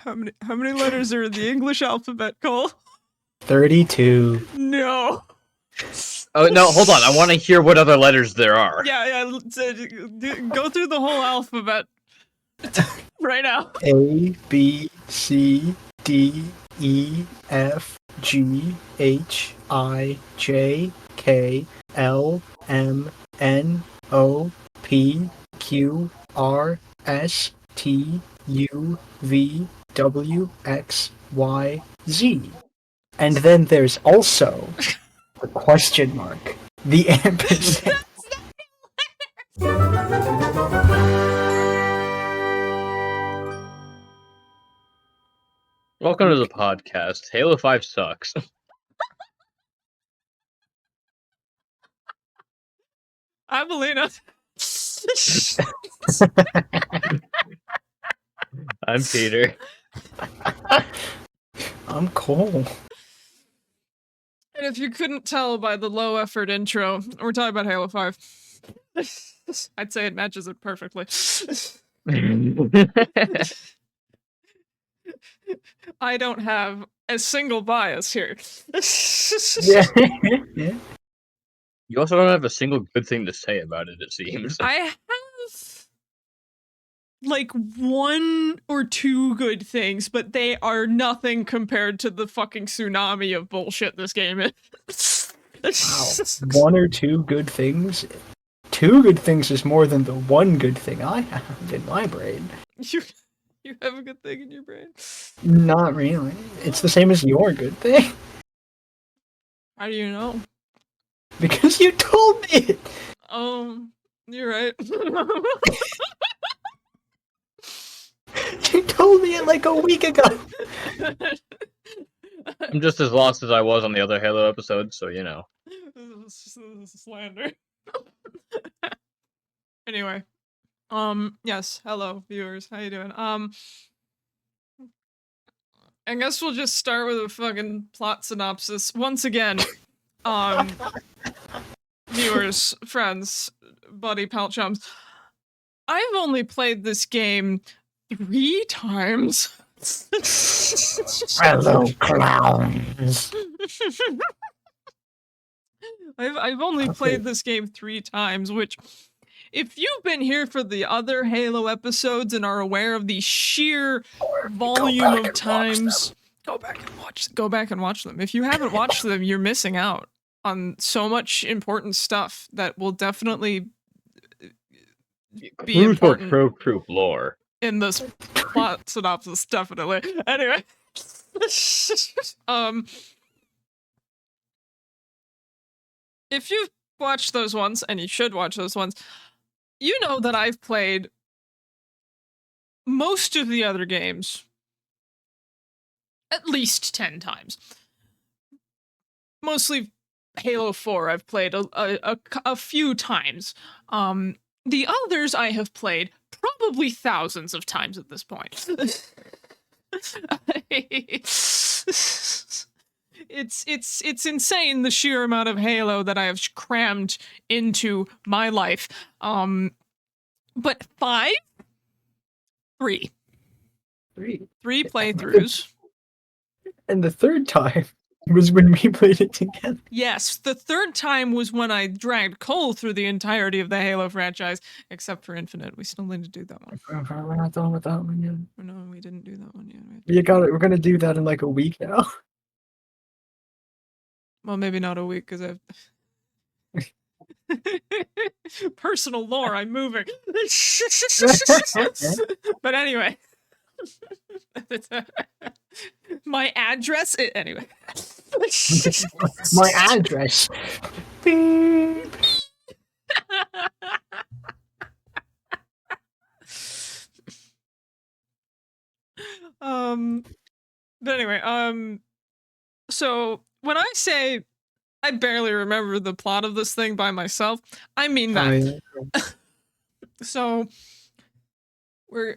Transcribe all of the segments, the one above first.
How many letters are in the English alphabet, Cole? 32. No. Oh, no, hold on. I want to hear what other letters there are. Yeah, go through the whole alphabet right now. A, B, C, D, E, F, G, H, I, J, K, L, M, N, O, P, Q, R, S, T, U, V, W, X, Y, Z. And then there's also the question mark, the ampersand. Welcome to the podcast. Halo 5 sucks. I'm Alina. I'm Peter. I'm Cole. And if you couldn't tell by the low effort intro, we're talking about Halo 5. I'd say it matches it perfectly. I don't have a single bias here. Yeah. You also don't have a single good thing to say about it seems. I have like one or two good things, but they are nothing compared to the fucking tsunami of bullshit this game is. Wow. One or two good things? Two good things is more than the one good thing I have in my brain. You have a good thing in your brain? Not really. It's the same as your good thing. How do you know? Because you told me it! You're right. You told me it like a week ago! I'm just as lost as I was on the other Halo episode, so you know. This is slander. Anyway. Yes, hello, viewers. How you doing? I guess we'll just start with a fucking plot synopsis. Once again, viewers, friends, buddy, pal chums, I've only played this game 3 times. Hello, clowns. I've only played this game 3 times, which, if you've been here for the other Halo episodes and are aware of the sheer volume of times, go back and watch them. If you haven't watched them, you're missing out on so much important stuff that will definitely be important. Trope Troupe lore. In this plot synopsis, definitely. Anyway. If you've watched those ones, and you should watch those ones, you know that I've played most of the other games at least 10 times. Mostly Halo 4 I've played a few times. The others I have played probably thousands of times at this point. It's insane the sheer amount of Halo that I have crammed into my life. But 3 playthroughs. And the third time was when we played it together. Yes, the third time was when I dragged Cole through the entirety of the Halo franchise, except for Infinite. We still need to do that one. We're not done with that one yet. No, we didn't do that one yet. You got it. We're gonna do that in like a week now. Well, maybe not a week, because I've... personal lore, I'm moving. But anyway. My address... Anyway. My address. Beep. But anyway, so when I say I barely remember the plot of this thing by myself, I mean that. Oh, yeah. So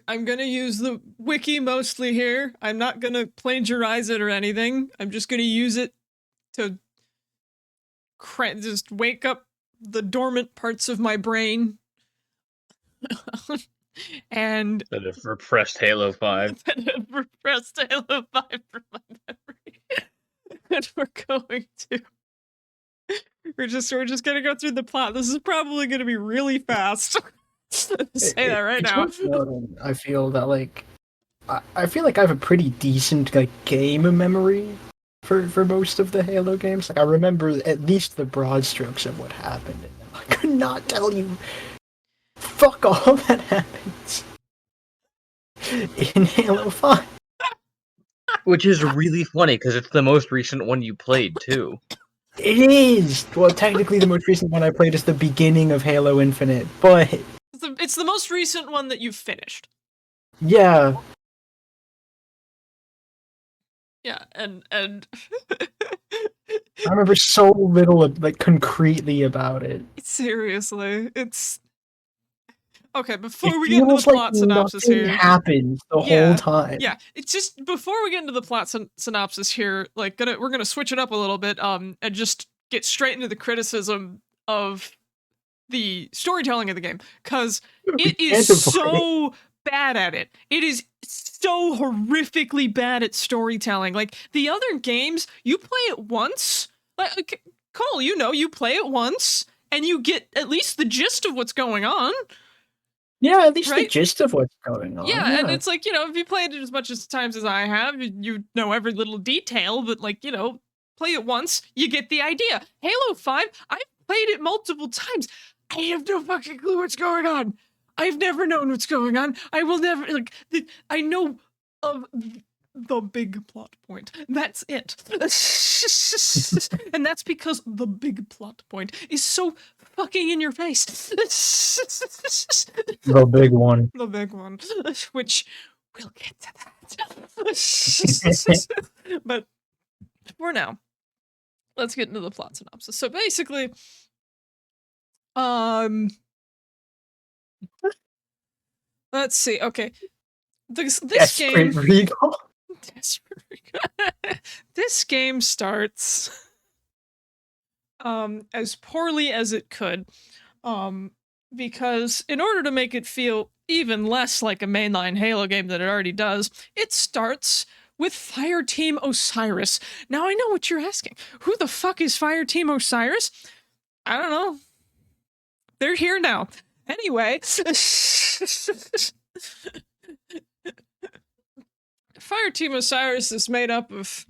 I'm gonna use the wiki mostly here. I'm not gonna plagiarize it or anything. I'm just gonna use it to just wake up the dormant parts of my brain. And That have repressed Halo 5. that have repressed Halo 5 from my memory. And we're going to. We're just gonna go through the plot. This is probably gonna be really fast. Say that right It's now. worth noting, I feel that like I feel like I have a pretty decent like game memory for most of the Halo games. Like I remember at least the broad strokes of what happened. I could not tell you fuck all that happens in Halo 5. Which is really funny, because it's the most recent one you played, too. It is! Well, technically the most recent one I played is the beginning of Halo Infinite, but It's the most recent one that you've finished. yeah. Yeah, and I remember so little like concretely about it. seriously, it's okay. Before It we get into the feels like plot synopsis nothing here, happens the whole time. yeah, it's just before we get into the plot synopsis here, like we're gonna switch it up a little bit, and just get straight into the criticism of the storytelling of the game, because it is so bad at it. It is so horrifically bad at storytelling. Like the other games, you play it once, like Cole, you play it once and you get at least the gist of what's going on. Yeah, at least the Right? gist of what's going on. Yeah, and it's like, if you played it as much as times as I have, you know every little detail, but like, play it once, you get the idea. Halo 5, I've played it multiple times. I have no fucking clue what's going on. I've never known what's going on. I will never, I know of the big plot point. That's it. And that's because the big plot point is so fucking in your face. the big one. The big one, which we'll get to that. But for now, let's get into the plot synopsis. So basically, let's see. Okay, this game. Recall? This game starts as poorly as it could, because in order to make it feel even less like a mainline Halo game than it already does, it starts with Fireteam Osiris. Now I know what you're asking. Who the fuck is Fireteam Osiris? I don't know. They're here now. Anyway, Fireteam Osiris is made up of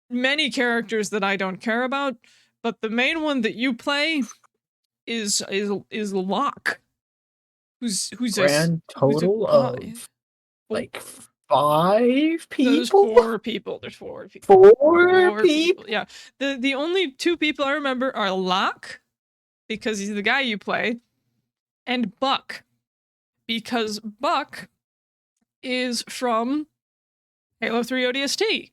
many characters that I don't care about, but the main one that you play is Locke, who's Grand total of like 5 people. There's 4 people. There's 4 people. 4 people. Yeah. The only 2 people I remember are Locke, because he's the guy you play, and Buck, because Buck is from Halo 3 ODST.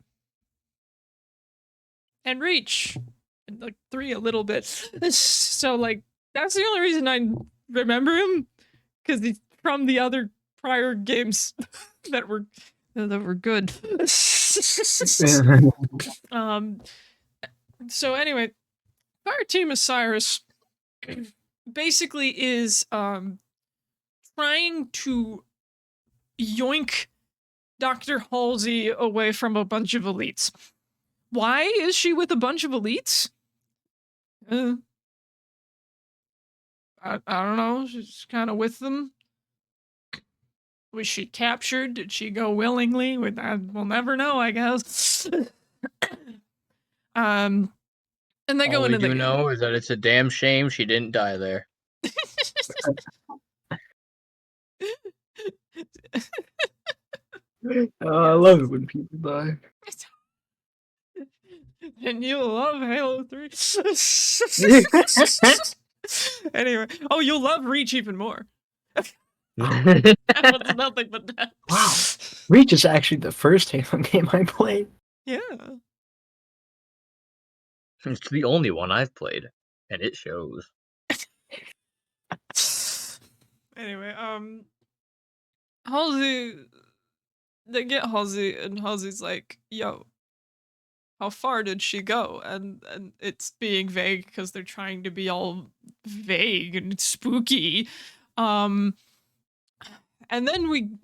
And Reach. And like 3 a little bit. So like that's the only reason I remember him, because he's from the other prior games that were good. So anyway, Fireteam Osiris basically is trying to yoink Dr. Halsey away from a bunch of elites. Why is she with a bunch of elites? I don't know. She's kind of with them. Was she captured? Did she go willingly? We'll never know, I guess. And they go into the game. All we do know is that it's a damn shame she didn't die there. I love it when people die. And you love Halo 3. Anyway, you'll love Reach even more. That was nothing but that. Wow. Reach is actually the first Halo game I played. Yeah. It's the only one I've played, and it shows. Anyway, Halsey, they get Halsey, and Halsey's like, yo, how far did she go? And it's being vague because they're trying to be all vague and spooky. And then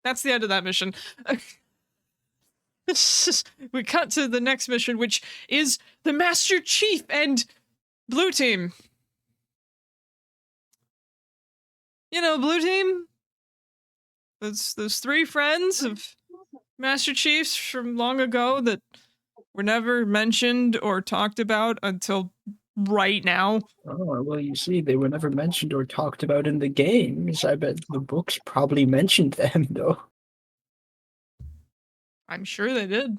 that's the end of that mission. We cut to the next mission, which is the Master Chief and Blue Team. You know, Blue Team? Those three friends of Master Chiefs from long ago that were never mentioned or talked about until right now. Oh, well, you see, they were never mentioned or talked about in the games. I bet the books probably mentioned them, though. I'm sure they did.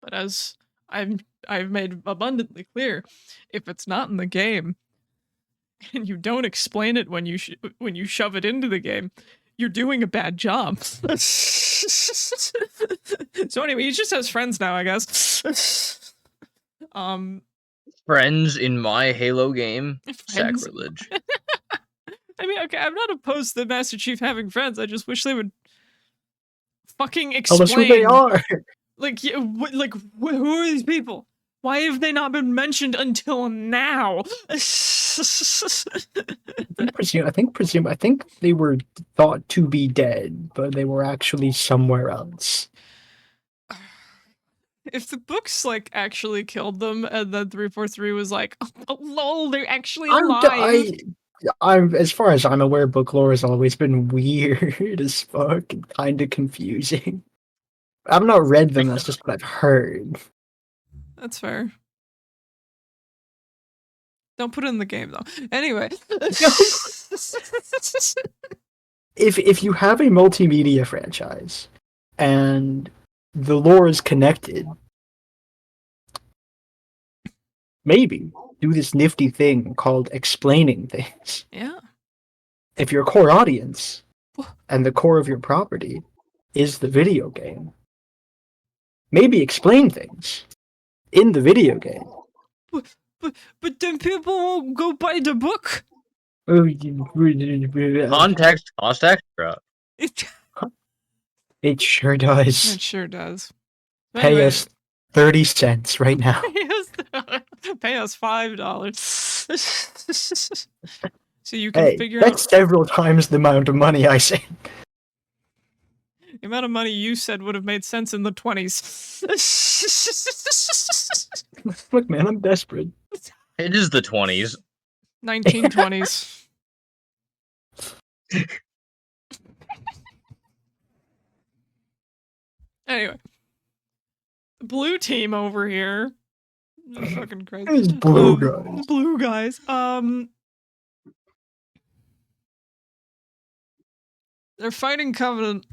But as I've made abundantly clear, if it's not in the game and you don't explain it when you shove it into the game, you're doing a bad job. So anyway, he just has friends now, I guess. Friends in my Halo game? Friends. Sacrilege. I mean, okay, I'm not opposed to the Master Chief having friends. I just wish they would fucking Tell us who they explain. are. Like, who are these people? Why have they not been mentioned until now? I think they were thought to be dead, but they were actually somewhere else. If the books like actually killed them, and then 343 was like, "Oh, lol, they're actually alive." I'm as far as I'm aware, book lore has always been weird as fuck and kind of confusing. I've not read them. That's just what I've heard. That's fair. Don't put it in the game though. Anyway. If you have a multimedia franchise and the lore is connected, maybe do this nifty thing called explaining things. Yeah. If your core audience and the core of your property is the video game, maybe explain things in the video game. But then people won't go buy the book. Context cost extra. It sure does. It sure does. Pay us 30 cents right now. Pay us $5. So you can figure that's out several times the amount of money I say. the amount of money you said would have made sense in the 20s. Look, man, I'm desperate. It is the 20s. 1920s. Anyway, the Blue Team over here. Fucking crazy. These blue guys. The blue guys. They're fighting Covenant.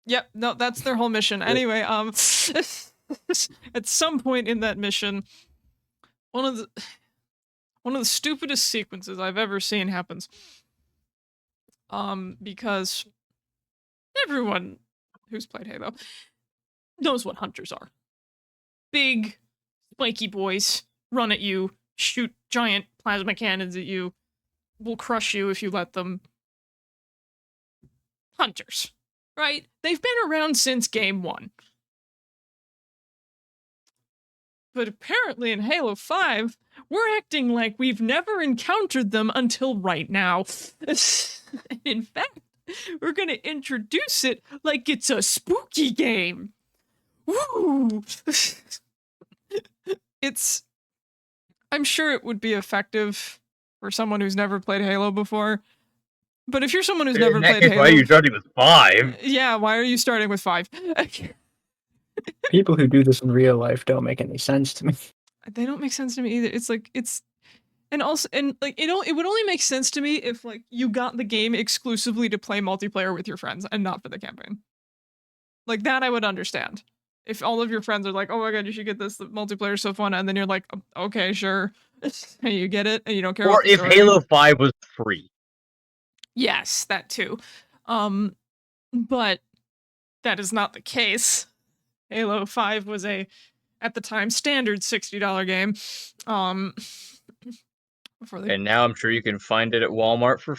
Yep, no, that's their whole mission. Anyway, at some point in that mission, one of the stupidest sequences I've ever seen happens. Because everyone who's played Halo knows what hunters are. Big, spiky boys run at you, shoot giant plasma cannons at you, will crush you if you let them. Hunters, right? They've been around since game 1. But apparently in Halo 5, we're acting like we've never encountered them until right now. In fact, we're gonna introduce it like it's a spooky game. Woo! I'm sure it would be effective for someone who's never played Halo before. But if you're someone who's never played Halo... Why are you starting with 5? Yeah, why are you starting with 5? People who do this in real life don't make any sense to me. They don't make sense to me either. It's like, and like, it would only make sense to me if, like, you got the game exclusively to play multiplayer with your friends and not for the campaign. Like, that I would understand. If all of your friends are like, oh my god, you should get this, the multiplayer's so fun, and then you're like, okay, sure. And you get it, and you don't care. Or if Halo 5 was free. Yes, that too. But that is not the case. Halo 5 was at the time, standard $60 game. And now I'm sure you can find it at Walmart for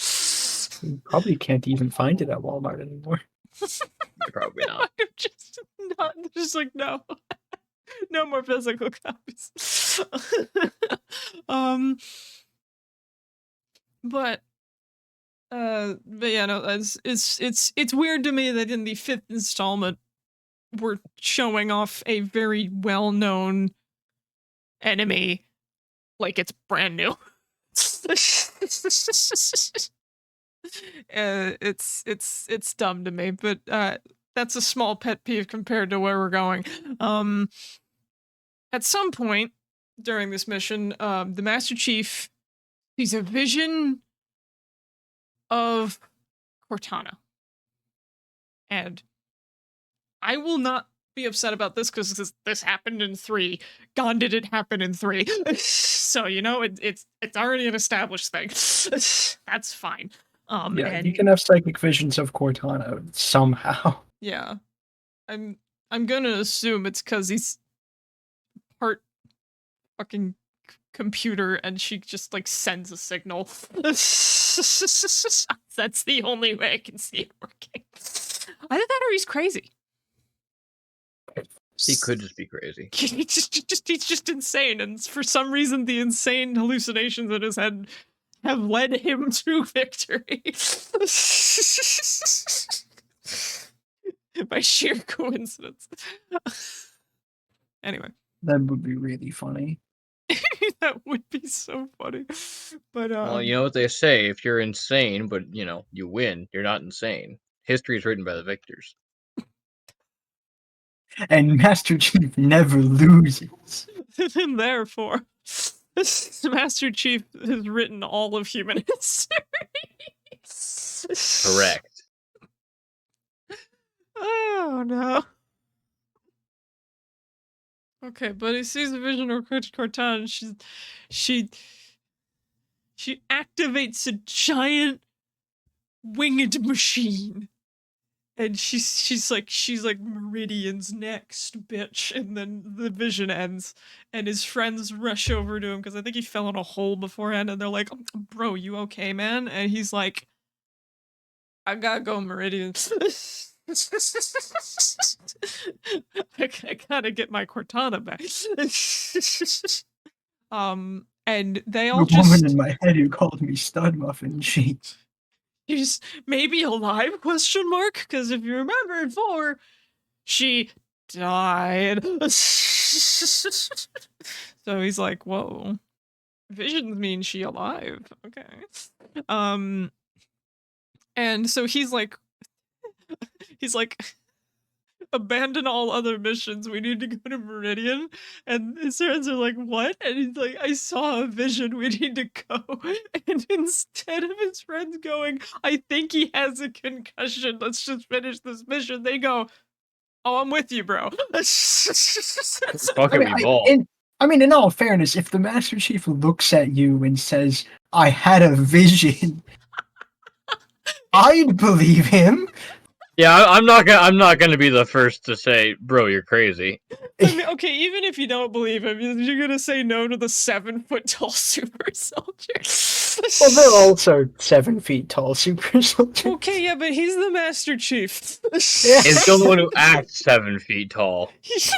$4. You probably can't even find it at Walmart anymore. Probably not. Just like, no. No more physical copies. um, but yeah, no, it's weird to me that in the 5th installment we're showing off a very well-known enemy like it's brand new. It's dumb to me, but that's a small pet peeve compared to where we're going. At some point during this mission, the Master Chief sees a vision of Cortana. And I will not be upset about this because this happened in 3. God, did it happen in 3. So, you know, it's already an established thing. That's fine. Yeah, and you can have psychic visions of Cortana somehow. yeah, I'm gonna assume it's because he's part fucking computer and she just like sends a signal. That's the only way I can see it working. Either that or he's crazy. He could just be crazy. He's just insane, and for some reason the insane hallucinations in his head have led him to victory. By sheer coincidence. Anyway. That would be really funny. That would be so funny. But Well, you know what they say, if you're insane, but, you know, you win, you're not insane. History is written by the victors. And Master Chief never loses. And therefore, Master Chief has written all of human history. Correct. Oh no. Okay, but he sees a vision of Cortana. She activates a giant winged machine. And she's like Meridian's next, bitch. And then the vision ends, and his friends rush over to him because I think he fell in a hole beforehand, and they're like, "Bro, you okay, man?" And he's like, "I gotta go, Meridian. I gotta get my Cortana back." And they all The woman in my head who called me stud muffin, she's maybe alive, question mark? Because if you remember in 4, she died. So he's like, whoa. Visions mean she alive. Okay. And so he's like, abandon all other missions. We need to go to Meridian. And his friends are like, what? And he's like, I saw a vision. We need to go. And instead of his friends going, I think he has a concussion. Let's just finish this mission. They go, oh, I'm with you, bro. Fuck it, we ball. I mean, in all fairness, if the Master Chief looks at you and says, I had a vision, I'd believe him. Yeah, I'm not gonna be the first to say, bro, you're crazy. I mean, okay, even if you don't believe him, you're gonna say no to the 7-foot-tall super soldier. Well, they're also 7 feet tall super soldiers. Okay, yeah, but he's the Master Chief. He's the only one who acts 7 feet tall. He's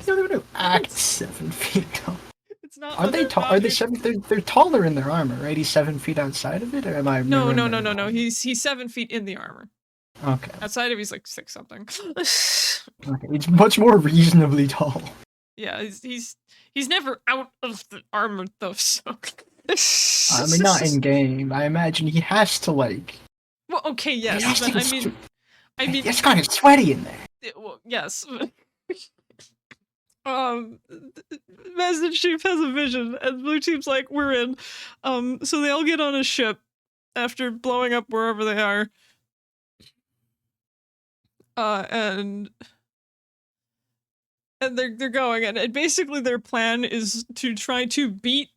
the only one who acts 7 feet tall. It's not. Are they tall? Are they 7? They're taller in their armor, right? He's 7 feet outside of it, or am I? No. He's 7 feet in the armor. Okay. Outside of he's like 6 something. Okay, he's much more reasonably tall. Yeah, he's never out of the armor though. So. I mean, not in game. I imagine he has to like. Well, okay, yes, but I mean, it's kind of sweaty in there. Well, yes. Master Chief has a vision, and Blue Team's like, we're in. So they all get on a ship after blowing up wherever they are. And they're going, and basically their plan is to try to beat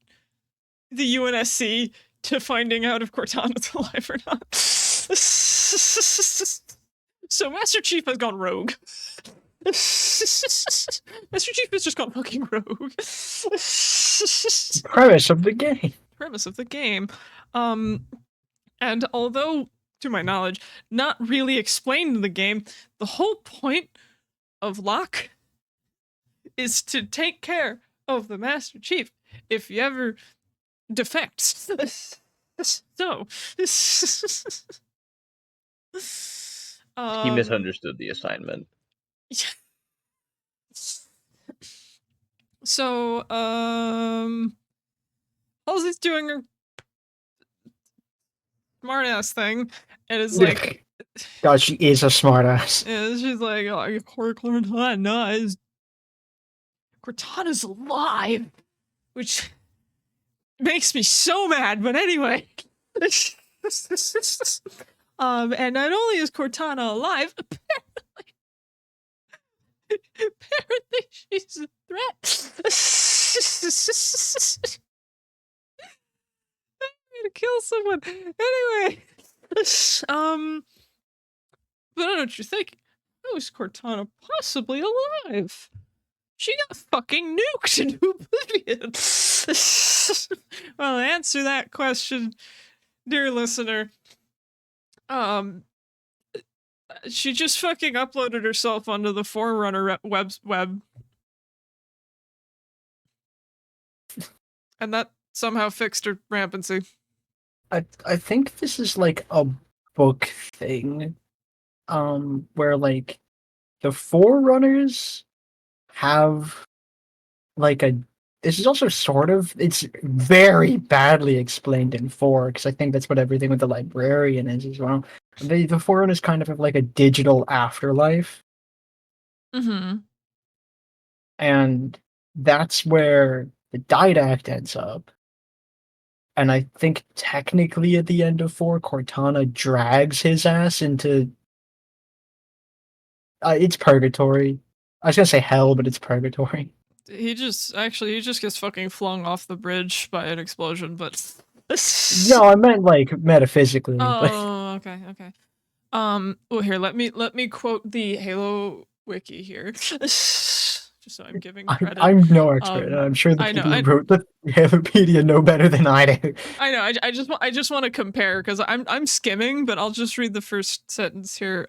the UNSC to finding out if Cortana's alive or not. So Master Chief has gone rogue. Master Chief has just gone fucking rogue. Premise of the game. Premise of the game. And although, to my knowledge, not really explained in the game, the whole point of Locke is to take care of the Master Chief if he ever defects. So, He misunderstood the assignment. So, Halsey's doing her smartass thing, and it's like, God, she is a smartass. and she's like, oh, Cortana's alive, which makes me so mad. But anyway, and not only is Cortana alive, apparently she's a threat. To kill someone. Anyway, but I don't know what you're thinking. How is Cortana possibly alive? She got fucking nuked in oblivion. Well, to answer that question, dear listener, she just fucking uploaded herself onto the Forerunner web, and that somehow fixed her rampancy. I think this is like a book thing, where like the Forerunners have like a. This is also sort of, it's very badly explained in 4, because I think that's what everything with the librarian is as well. The Forerunners kind of have like a digital afterlife, Mm-hmm. and that's where the Didact ends up. And I think technically at the end of 4, Cortana drags his ass into. It's purgatory. I was gonna say hell, but it's purgatory. He just gets fucking flung off the bridge by an explosion, but No, I meant like metaphysically. oh, okay. Well, here, let me quote the Halo wiki here, just so I'm giving credit. I'm no expert, and I'm sure the people who wrote the Halopedia know better than I do. I know. I just want to compare because I'm skimming, but I'll just read the first sentence here.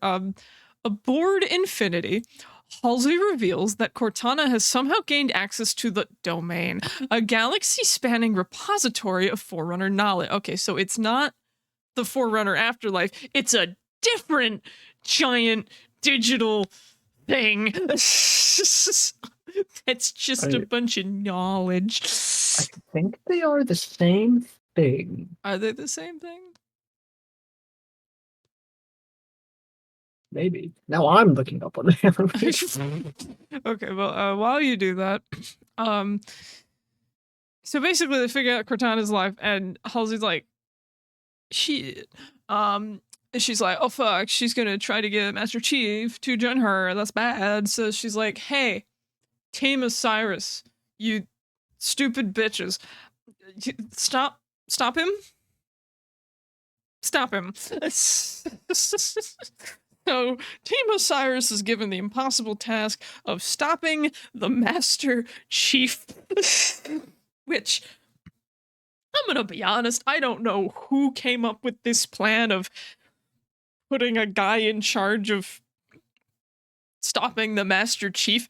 Aboard Infinity, Halsey reveals that Cortana has somehow gained access to the Domain, a galaxy-spanning repository of Forerunner knowledge. Okay, so it's not the Forerunner afterlife. It's a different giant digital thing. It's just a bunch of knowledge. I think they are the same thing. Are they the same thing? Maybe. Now I'm looking up on the Okay, well, while you do that, so basically they figure out Cortana's alive, and Halsey's like, shit. She's like, oh fuck, she's gonna try to get Master Chief to join her. That's bad. So she's like, hey, Team Osiris, you stupid bitches, stop him. Stop him. So, Team Osiris is given the impossible task of stopping the Master Chief. Which, I'm gonna be honest, I don't know who came up with this plan of putting a guy in charge of stopping the Master Chief,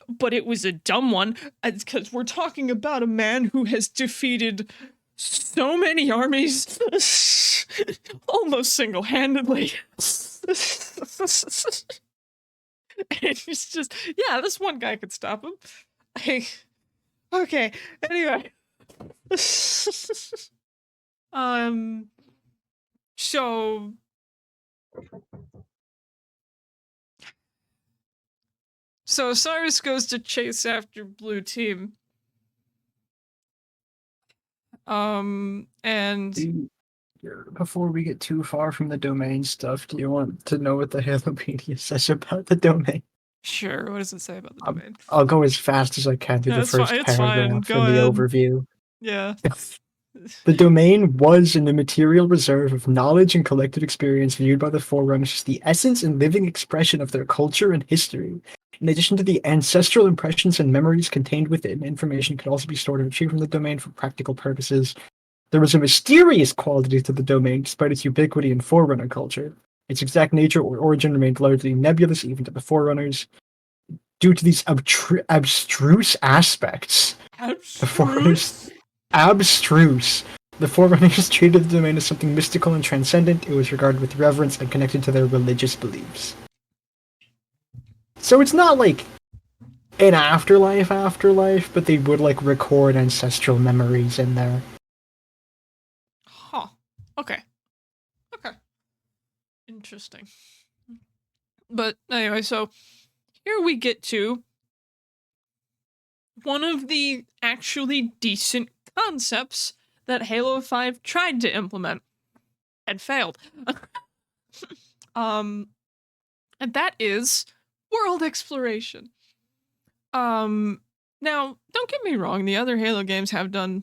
but it was a dumb one, because we're talking about a man who has defeated so many armies almost single-handedly. And it's just, yeah, this one guy could stop him. Okay, anyway. So Osiris goes to chase after Blue Team. And before we get too far from the Domain stuff, do you want to know what the Halopedia says about the Domain? Sure, what does it say about the Domain? I'll go as fast as I can through the first paragraph from the overview. Yeah. The Domain was an immaterial reserve of knowledge and collective experience viewed by the Forerunners as the essence and living expression of their culture and history. In addition to the ancestral impressions and memories contained within, information could also be stored and retrieved from the Domain for practical purposes. There was a mysterious quality to the Domain despite its ubiquity in Forerunner culture. Its exact nature or origin remained largely nebulous even to the Forerunners. due to these abstruse aspects. The Forerunners abstruse. The Forerunners treated the domain as something mystical and transcendent. It was regarded with reverence and connected to their religious beliefs. So it's not like an afterlife, but they would like record ancestral memories in there. Huh. Okay. Interesting. But anyway, so here we get to one of the actually decent concepts that Halo 5 tried to implement and failed. And that is world exploration. Now, don't get me wrong, the other Halo games have done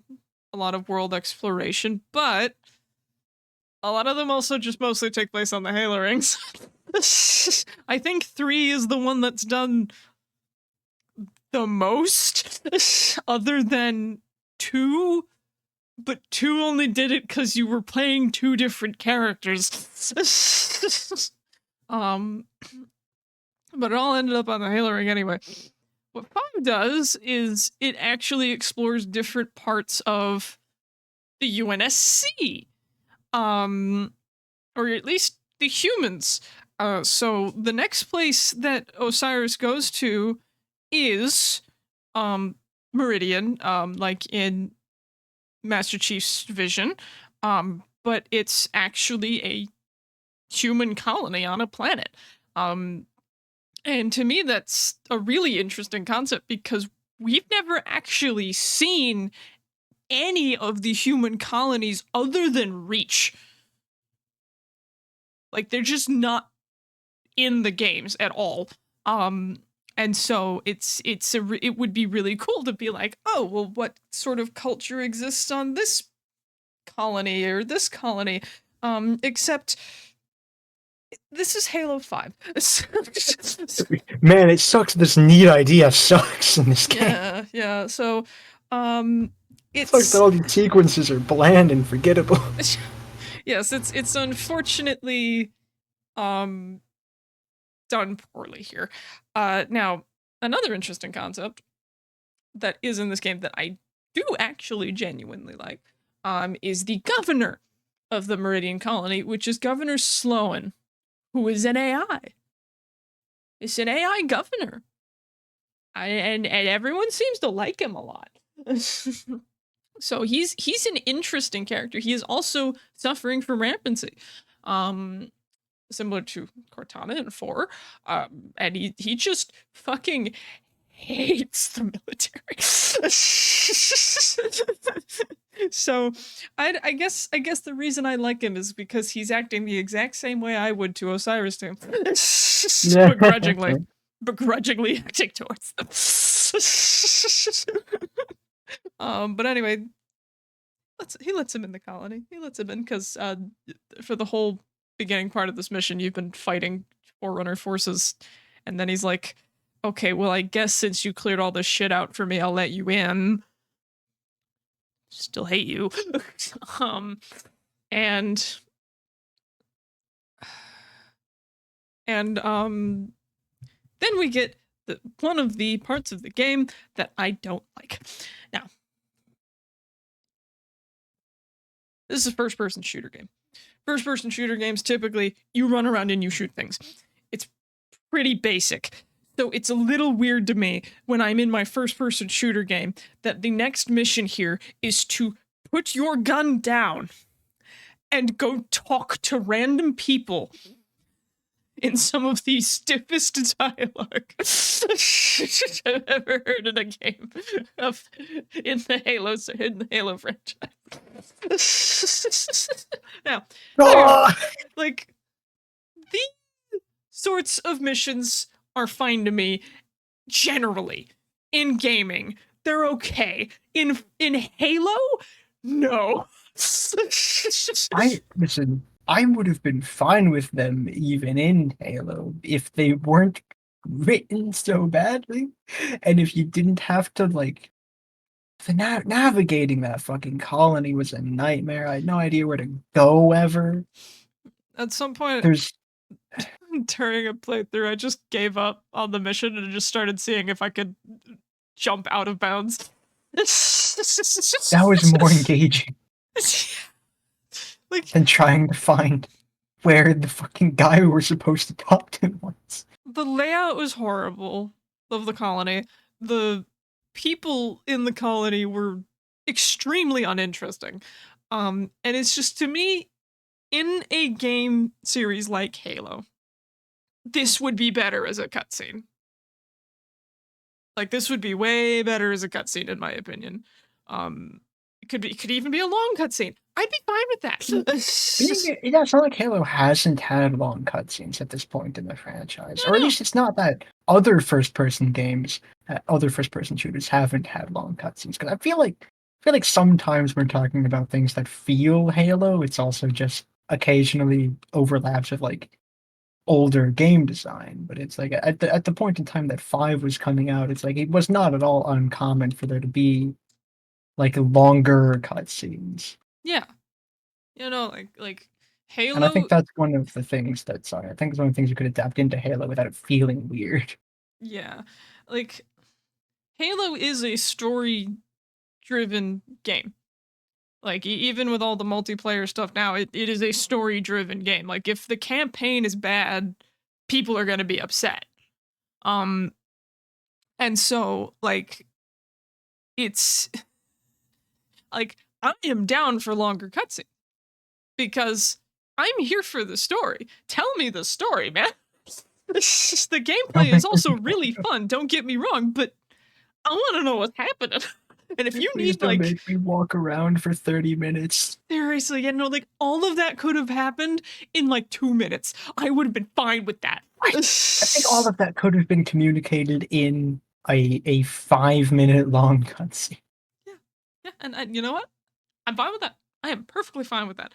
a lot of world exploration, but a lot of them also just mostly take place on the Halo rings. I think 3 is the one that's done the most, other than 2, but 2 only did it because you were playing 2 different characters. But it all ended up on the Halo ring anyway. What 5 does is it actually explores different parts of the UNSC. Or at least the humans. So the next place that Osiris goes to is Meridian, like in Master Chief's vision. But it's actually a human colony on a planet. And to me, that's a really interesting concept because we've never actually seen any of the human colonies other than Reach. Like, they're just not in the games at all. And so it would be really cool to be like, oh, well, what sort of culture exists on this colony or this colony? Except this is Halo 5. Man, it sucks. This neat idea sucks in this game. Yeah. So, It's like that all these sequences are bland and forgettable. Yes, it's unfortunately done poorly here. Now, another interesting concept that is in this game that I do actually genuinely like is the governor of the Meridian colony, which is Governor Sloan, who is an AI. It's an AI governor. And everyone seems to like him a lot. So he's an interesting character. He is also suffering from rampancy. Similar to Cortana in 4. And he just fucking hates the military. So I guess the reason I like him is because he's acting the exact same way I would to Osiris too. begrudgingly acting towards them. But anyway, he lets him in the colony. He lets him in because for the whole beginning part of this mission, you've been fighting Forerunner forces, and then he's like, okay, well, I guess since you cleared all this shit out for me, I'll let you in. Still hate you. And then we get one of the parts of the game that I don't like. Now, this is a first-person shooter game. First-person shooter games, typically, you run around and you shoot things. It's pretty basic. So it's a little weird to me when I'm in my first-person shooter game that the next mission here is to put your gun down and go talk to random people in some of the stiffest dialogue I've ever heard in a game in the Halo franchise. Now, like, these sorts of missions are fine to me generally in gaming. They're okay. In Halo, no. I would have been fine with them even in Halo if they weren't written so badly, and if you didn't have to like navigating that fucking colony was a nightmare. I had no idea where to go ever. At some point, there's during a playthrough, I just gave up on the mission and just started seeing if I could jump out of bounds. That was more engaging Like, than trying to find where the fucking guy we were supposed to talk to was. the layout was horrible of the colony. The people in the colony were extremely uninteresting. And it's just, to me, in a game series like Halo, this would be better as a cutscene. Like, this would be way better as a cutscene, in my opinion. It could even be a long cutscene. I'd be fine with that. Yeah, it's not like Halo hasn't had long cutscenes at this point in the franchise, or at least it's not that other first-person games, other first-person shooters haven't had long cutscenes. Because I feel like sometimes we're talking about things that feel Halo. It's also just occasionally overlaps with like older game design. But it's like at the point in time that 5 was coming out, it's like it was not at all uncommon for there to be like longer cutscenes. Yeah. Like Halo. And I think that's one of the things I think it's one of the things you could adapt into Halo without it feeling weird. Yeah. Like, Halo is a story-driven game. Like, even with all the multiplayer stuff now, it is a story-driven game. Like, if the campaign is bad, people are gonna be upset. And so, like, it's like, I am down for longer cutscenes because I'm here for the story. Tell me the story, man. The gameplay is also really fun, don't get me wrong, but I want to know what's happening. And if you Please need, don't like, make me walk around for 30 minutes. seriously, like, all of that could have happened in like 2 minutes. I would have been fine with that. I think all of that could have been communicated in a 5-minute long cutscene. Yeah, and you know what? I'm fine with that. I am perfectly fine with that.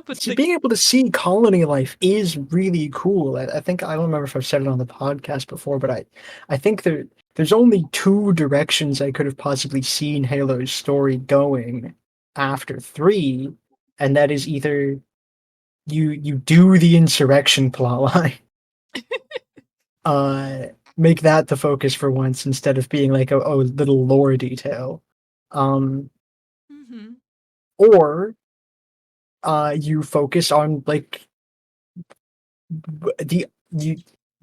But So being able to see colony life is really cool. I think I don't remember if I've said it on the podcast before, but I think there's only 2 directions I could have possibly seen Halo's story going after 3, and that is either you do the insurrection plotline, make that the focus for once instead of being like a little lore detail, Mhm. or you focus on like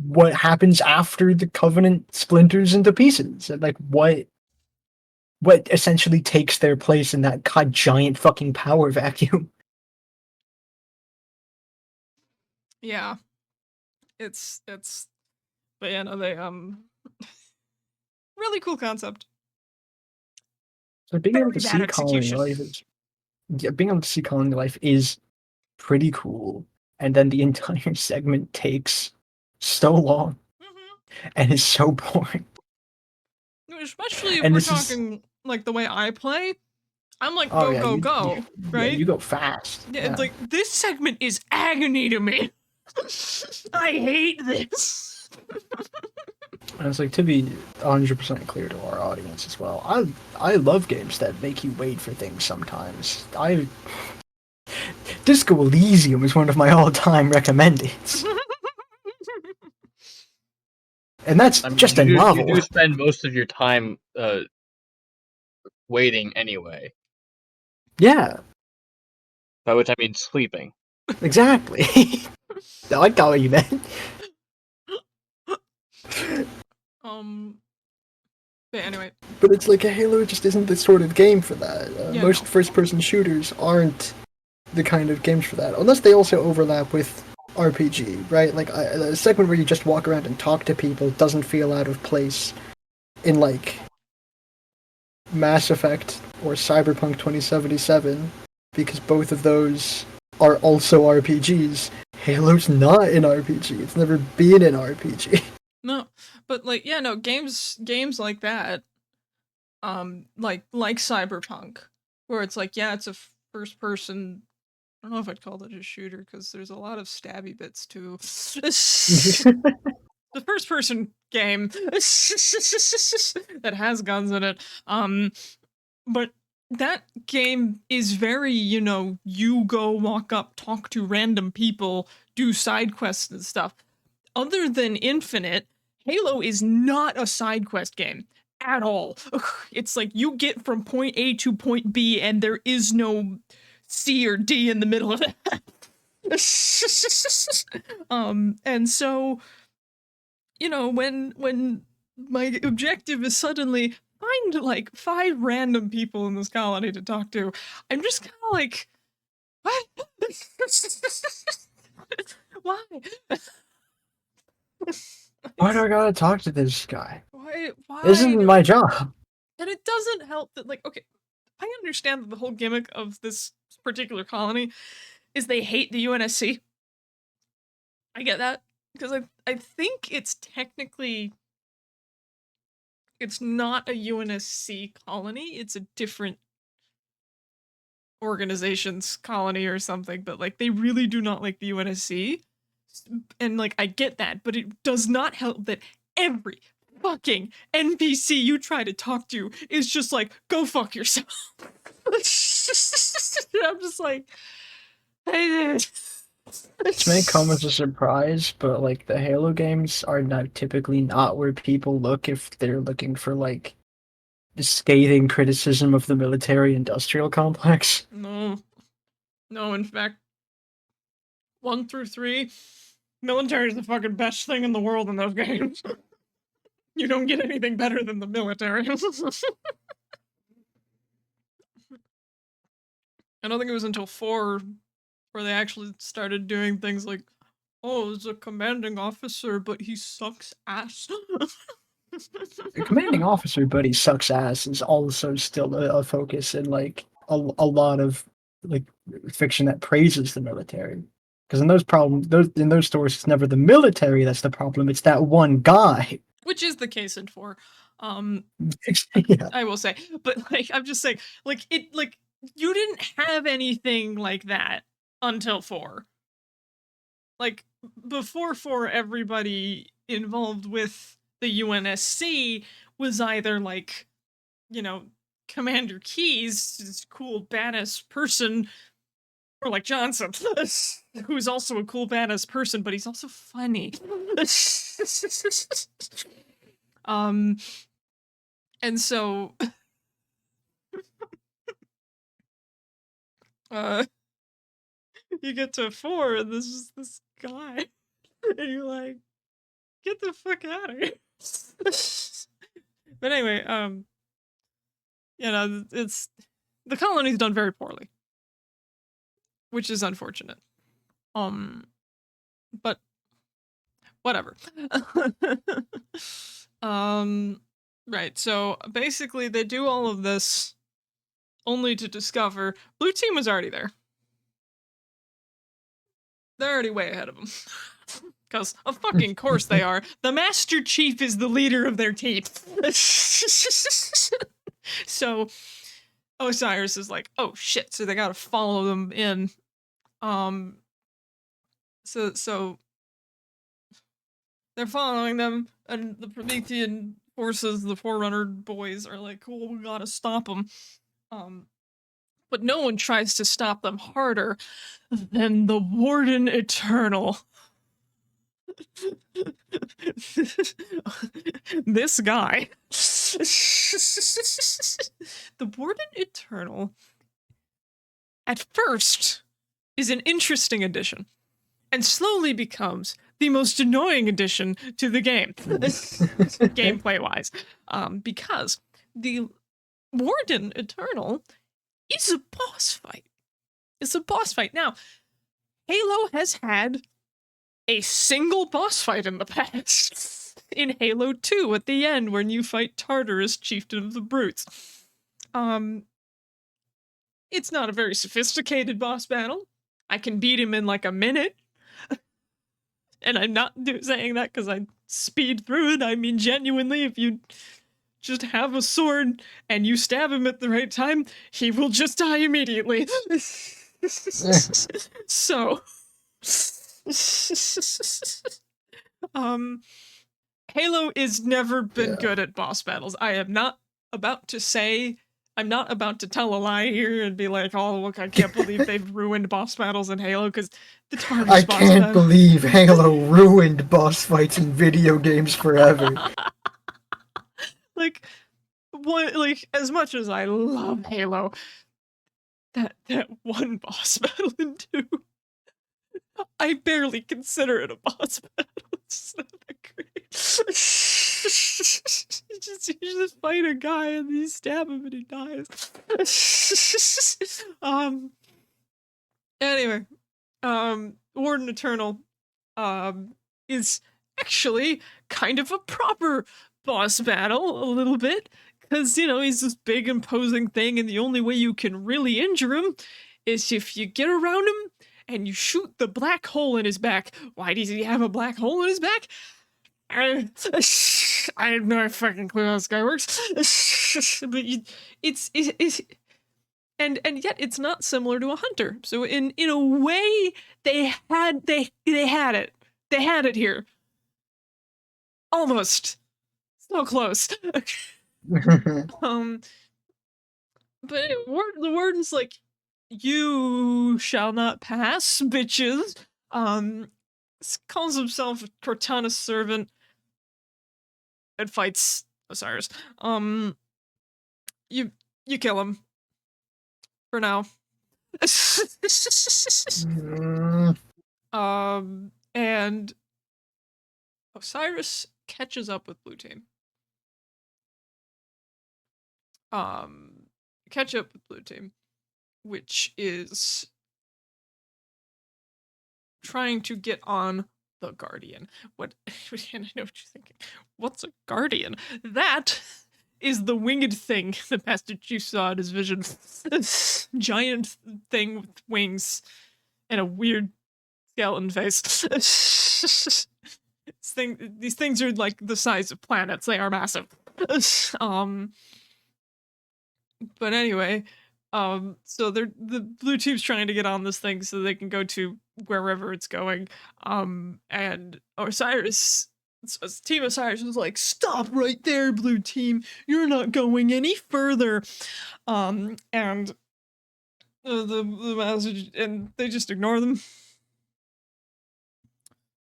what happens after the Covenant splinters into pieces, and like what essentially takes their place in that giant fucking power vacuum. Yeah, it's, but yeah, no, they really cool concept. So being able to Very bad see colony execution. life is pretty cool, and then the entire segment takes so long and is so boring. Especially if And we're this is talking like the way I play. I'm like, oh go, yeah, go, go, yeah, right? you go fast. Yeah, Yeah. it's like, this segment is agony to me. I hate this. And it's like, to be 100% clear to our audience as well, I love games that make you wait for things sometimes. Disco Elysium is one of my all-time recommendeds. And that's I mean, just a novel. You do spend most of your time waiting anyway. Yeah, By which I mean sleeping. exactly. I got what you meant. But anyway. But it's like a Halo just isn't the sort of game for that. Yeah, Most no. first-person shooters aren't the kind of games for that, unless they also overlap with RPG, right? Like a segment where you just walk around and talk to people doesn't feel out of place in like Mass Effect or Cyberpunk 2077, because both of those are also RPGs. Halo's not an RPG. It's never been an RPG. No, but like, yeah, no, games like that, like Cyberpunk, where it's like, yeah, it's a first person. I don't know if I'd call it a shooter because there's a lot of stabby bits too. The first person game that has guns in it. But that game is very, you go walk up, talk to random people, do side quests and stuff. Other than Infinite, Halo is not a side quest game at all. It's like you get from point A to point B and there is no C or D in the middle of it. And so, when my objective is suddenly find like 5 random people in this colony to talk to, I'm just kind of like, what? Why? Why do I gotta talk to this guy? Why? This isn't my job. And it doesn't help that, like, okay, I understand that the whole gimmick of this particular colony is they hate the UNSC. I get that, because I think it's technically, it's not a UNSC colony, it's a different organization's colony or something, but like they really do not like the UNSC. And like I get that, but it does not help that every fucking NPC you try to talk to is just like, go fuck yourself. I'm just like, hey, This may come as a surprise, but like the Halo games are not typically not where people look if they're looking for like scathing criticism of the military-industrial complex. No, in fact, 1 through 3, military is the fucking best thing in the world in those games. You don't get anything better than the military. I don't think it was until 4 where they actually started doing things like, oh, he's a commanding officer, but he sucks ass. The commanding officer, but he sucks ass, is also still a focus in like a lot of like fiction that praises the military. Because in those stories, it's never the military that's the problem; it's that one guy. Which is the case in 4. Yeah. I will say, but like I'm just saying, like you didn't have anything like that until 4. Like before 4, everybody involved with the UNSC was either like, Commander Keyes, this cool badass person, or like Johnson, who's also a cool badass person, but he's also funny. And so you get to 4 and this is this guy and you're like, get the fuck out of here. But anyway, it's the colony's done very poorly, which is unfortunate. But whatever. Right, so basically they do all of this only to discover Blue Team was already there. They're already way ahead of them. Because of fucking course they are. The Master Chief is the leader of their team. So Osiris is like, oh shit, so they gotta follow them in. So they're following them, and the Promethean forces, the Forerunner boys, are like, cool, we gotta stop them. But no one tries to stop them harder than the Warden Eternal. This guy. The Warden Eternal, at first, is an interesting addition, and slowly becomes the most annoying addition to the game, gameplay-wise, because the Warden Eternal is a boss fight. It's a boss fight. Now, Halo has had a single boss fight in the past. In Halo 2 at the end, when you fight Tartarus, Chieftain of the Brutes. It's not a very sophisticated boss battle. I can beat him in like a minute. And I'm not saying that because I speed through it. I mean, genuinely, if you just have a sword and you stab him at the right time, he will just die immediately. So, Halo has never been good at boss battles. I am not about to say I'm not about to tell a lie here and be like, oh, look, I can't believe they've ruined boss battles in Halo, because the target's I boss can't battle. believe Halo ruined boss fights in video games forever. Like, what? Like, as much as I love Halo, that one boss battle in 2, I barely consider it a boss battle. It's not that great. You just fight a guy and you stab him and he dies. Anyway, Warden Eternal is actually kind of a proper boss battle, a little bit, because, you know, he's this big imposing thing, and the only way you can really injure him is if you get around him and you shoot the black hole in his back. Why does he have a black hole in his back? I have no fucking clue how this guy works. But it's and yet it's not similar to a hunter. So in a way, they had it. They had it here. Almost. So close. But the warden's like, you shall not pass, bitches. Calls himself a Cortana's servant and fights Osiris. You kill him. For now. And Osiris catches up with Blue Team. Catch up with Blue Team, which is trying to get on the Guardian. What? And I know what you're thinking. What's a Guardian? That is the winged thing that Master Chief saw in his vision. Giant thing with wings and a weird skeleton face. These things are like the size of planets. They are massive. But anyway, so the blue team's trying to get on this thing so they can go to wherever it's going. And Osiris, Team Osiris was like, "Stop right there, blue team! You're not going any further." And the message, and they just ignore them.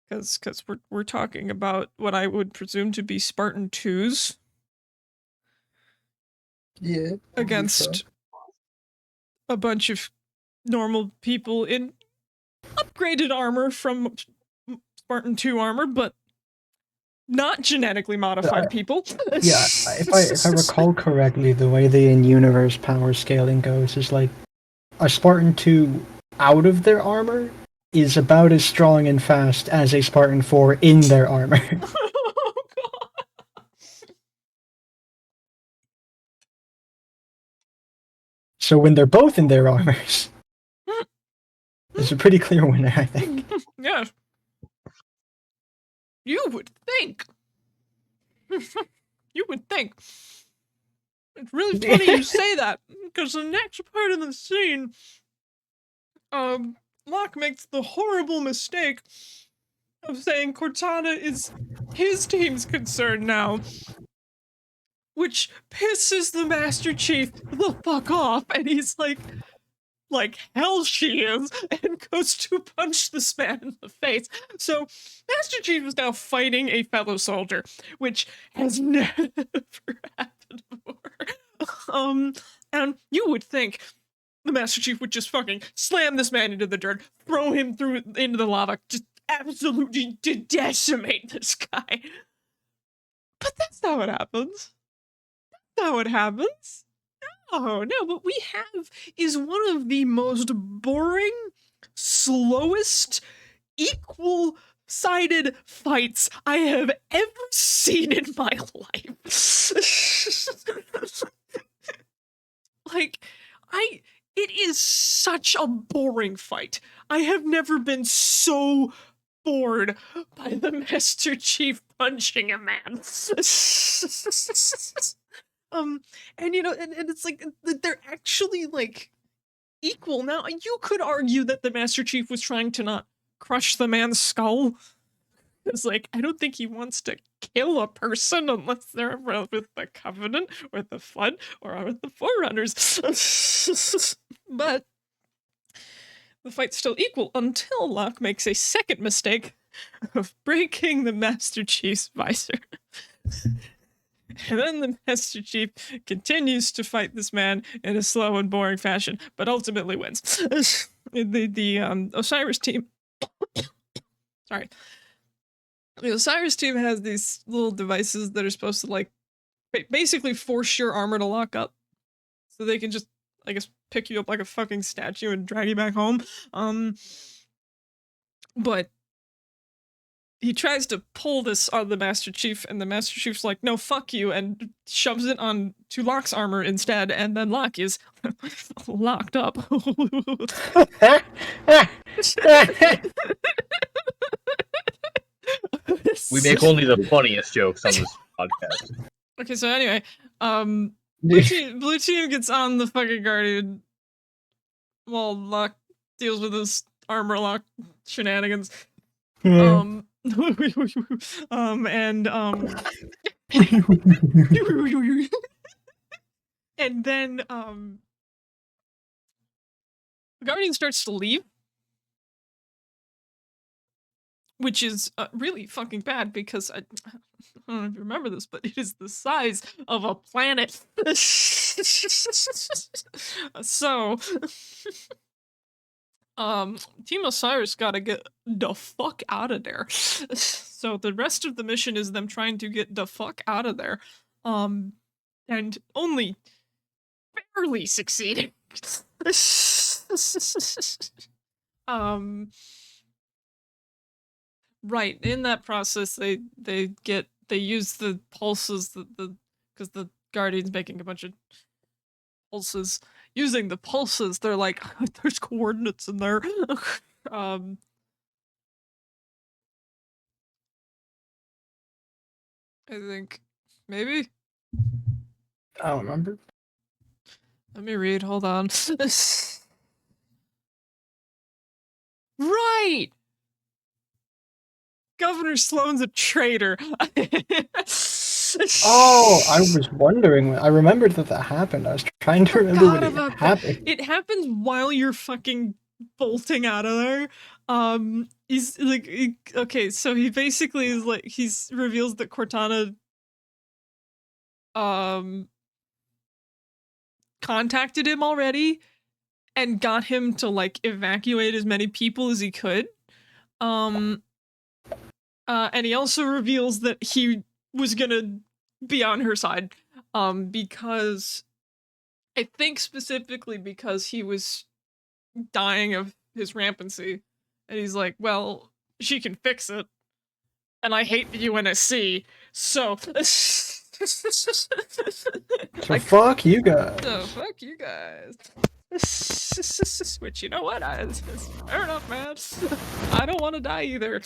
Because we're talking about what I would presume to be Spartan 2s. Yeah. Against a bunch of normal people in upgraded armor from Spartan 2 armor, but not genetically modified people. Yeah, if I recall correctly, the way the in-universe power scaling goes is like a Spartan 2 out of their armor is about as strong and fast as a Spartan 4 in their armor. Oh, God. So when they're both in their armors, it's a pretty clear winner, I think. Yes. You would think. You would think. It's really funny you say that, because the next part of the scene, Locke makes the horrible mistake of saying Cortana is his team's concern now, which pisses the Master Chief the fuck off, and he's like hell she is, and goes to punch this man in the face. So Master Chief is now fighting a fellow soldier, which has never happened before. And you would think the Master Chief would just fucking slam this man into the dirt, throw him into the lava, just absolutely decimate this guy. But that's not what happens. That's not what happens. Oh, no, what we have is one of the most boring, slowest, equal-sided fights I have ever seen in my life. It is such a boring fight. I have never been so bored by the Master Chief punching a man. And you know, and it's like they're actually like equal. Now, you could argue that the Master Chief was trying to not crush the man's skull, It's like, I don't think he wants to kill a person unless they're with the Covenant or the Flood or with the Forerunners. But the fight's still equal until Locke makes a second mistake of breaking the Master Chief's visor. And then the Master Chief continues to fight this man in a slow and boring fashion, but ultimately wins. The Osiris team. Sorry. The Osiris team has these little devices that are supposed to, like, basically force your armor to lock up. So they can just, I guess, pick you up like a fucking statue and drag you back home. But he tries to pull this on the Master Chief, and the Master Chief's like, no, fuck you, and shoves it on to Locke's armor instead, and then Locke is locked up. We make only the funniest jokes on this podcast. Okay, so anyway, Blue team gets on the fucking Guardian while Locke deals with his armor lock shenanigans. And and then the Guardian starts to leave, which is really fucking bad because I don't know if you remember this, but it is the size of a planet. So Team Osiris gotta get the fuck out of there. So the rest of the mission is them trying to get the fuck out of there. And only barely succeeding. Right, in that process they use the pulses because the Guardian's making a bunch of pulses. Using the pulses, they're like, there's coordinates in there. I think maybe. I don't remember. Let me read. Hold on. Right. Governor Sloan's a traitor. Oh, I was wondering. I remembered that happened. I was trying to remember what it happened. It happens while you're fucking bolting out of there. He's like, okay, so he basically is like, reveals that Cortana contacted him already and got him to, like, evacuate as many people as he could. And he also reveals that he was gonna be on her side, because I think specifically because he was dying of his rampancy, and he's like, well, she can fix it, and I hate the UNSC, so So fuck you guys. So fuck you guys. Which, you know what? It's fair enough, man. I don't want to die either.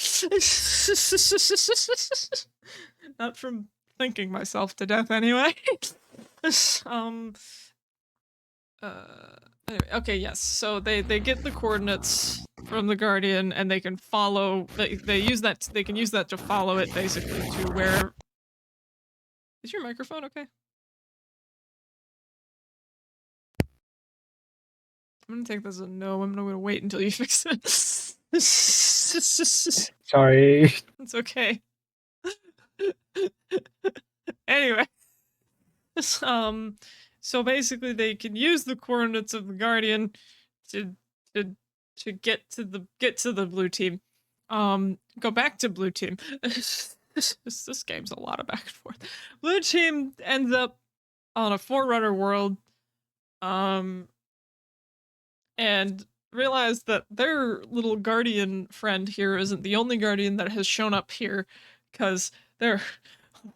Not from thinking myself to death, anyway. Anyway, okay, yes. So they get the coordinates from the Guardian, and they can follow. They use that. They can use that to follow it, basically, to where. Is your microphone okay? I'm gonna take this as a no. I'm gonna wait until you fix it. Sorry. It's okay. Anyway, so basically they can use the coordinates of the Guardian to get to the blue team. Go back to blue team. This game's a lot of back and forth. Blue team ends up on a Forerunner world. And realize that their little Guardian friend here isn't the only Guardian that has shown up here, because there are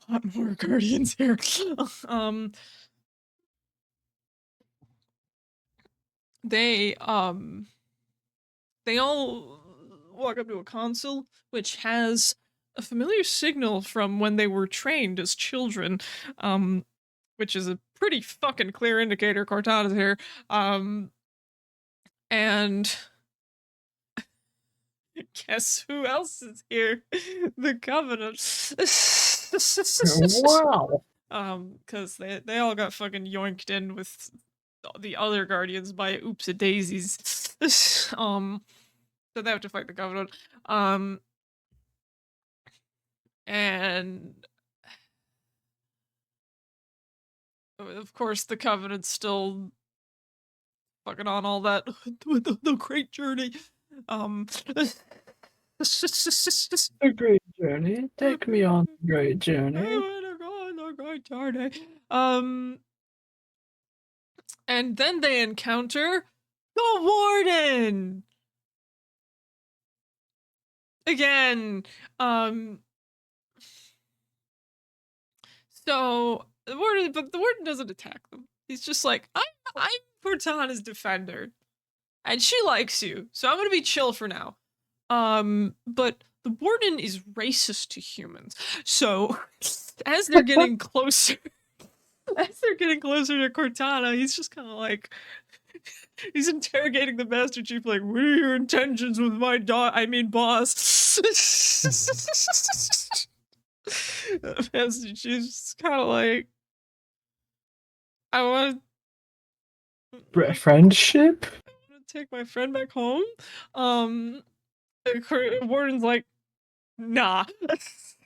a lot more Guardians here. They all walk up to a console which has a familiar signal from when they were trained as children, which is a pretty fucking clear indicator Cortana's here. And Guess who else is here? The Covenant. Wow. Because they all got fucking yoinked in with the other Guardians by oopsie daisies. So they have to fight the Covenant. And of course the Covenant's still fucking on all that the great journey. A great journey. Take me on a great journey. The great journey. And then they encounter the Warden again. So the Warden doesn't attack them. He's just like, I'm Cortana's defender, and she likes you, so I'm gonna be chill for now. But the Warden is racist to humans. So as they're getting closer, to Cortana, he's just kind of like, he's interrogating the Master Chief, like, what are your intentions with my boss? Master Chief's kind of like, I want Friendship? to take my friend back home. Warden's like, nah,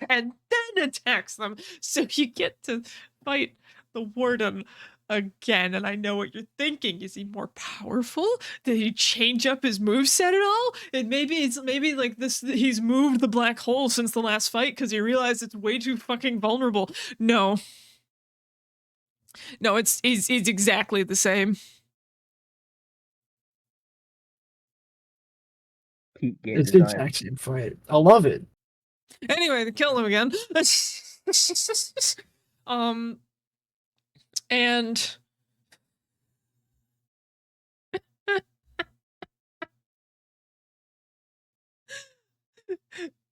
and then attacks them. So you get to fight the Warden again, and I know what you're thinking. Is he more powerful? Did he change up his moveset at all? And maybe like this, he's moved the black hole since the last fight because he realized it's way too fucking vulnerable. No, it's exactly the same. It's the exact same fight. I love it. Anyway, they kill him again. And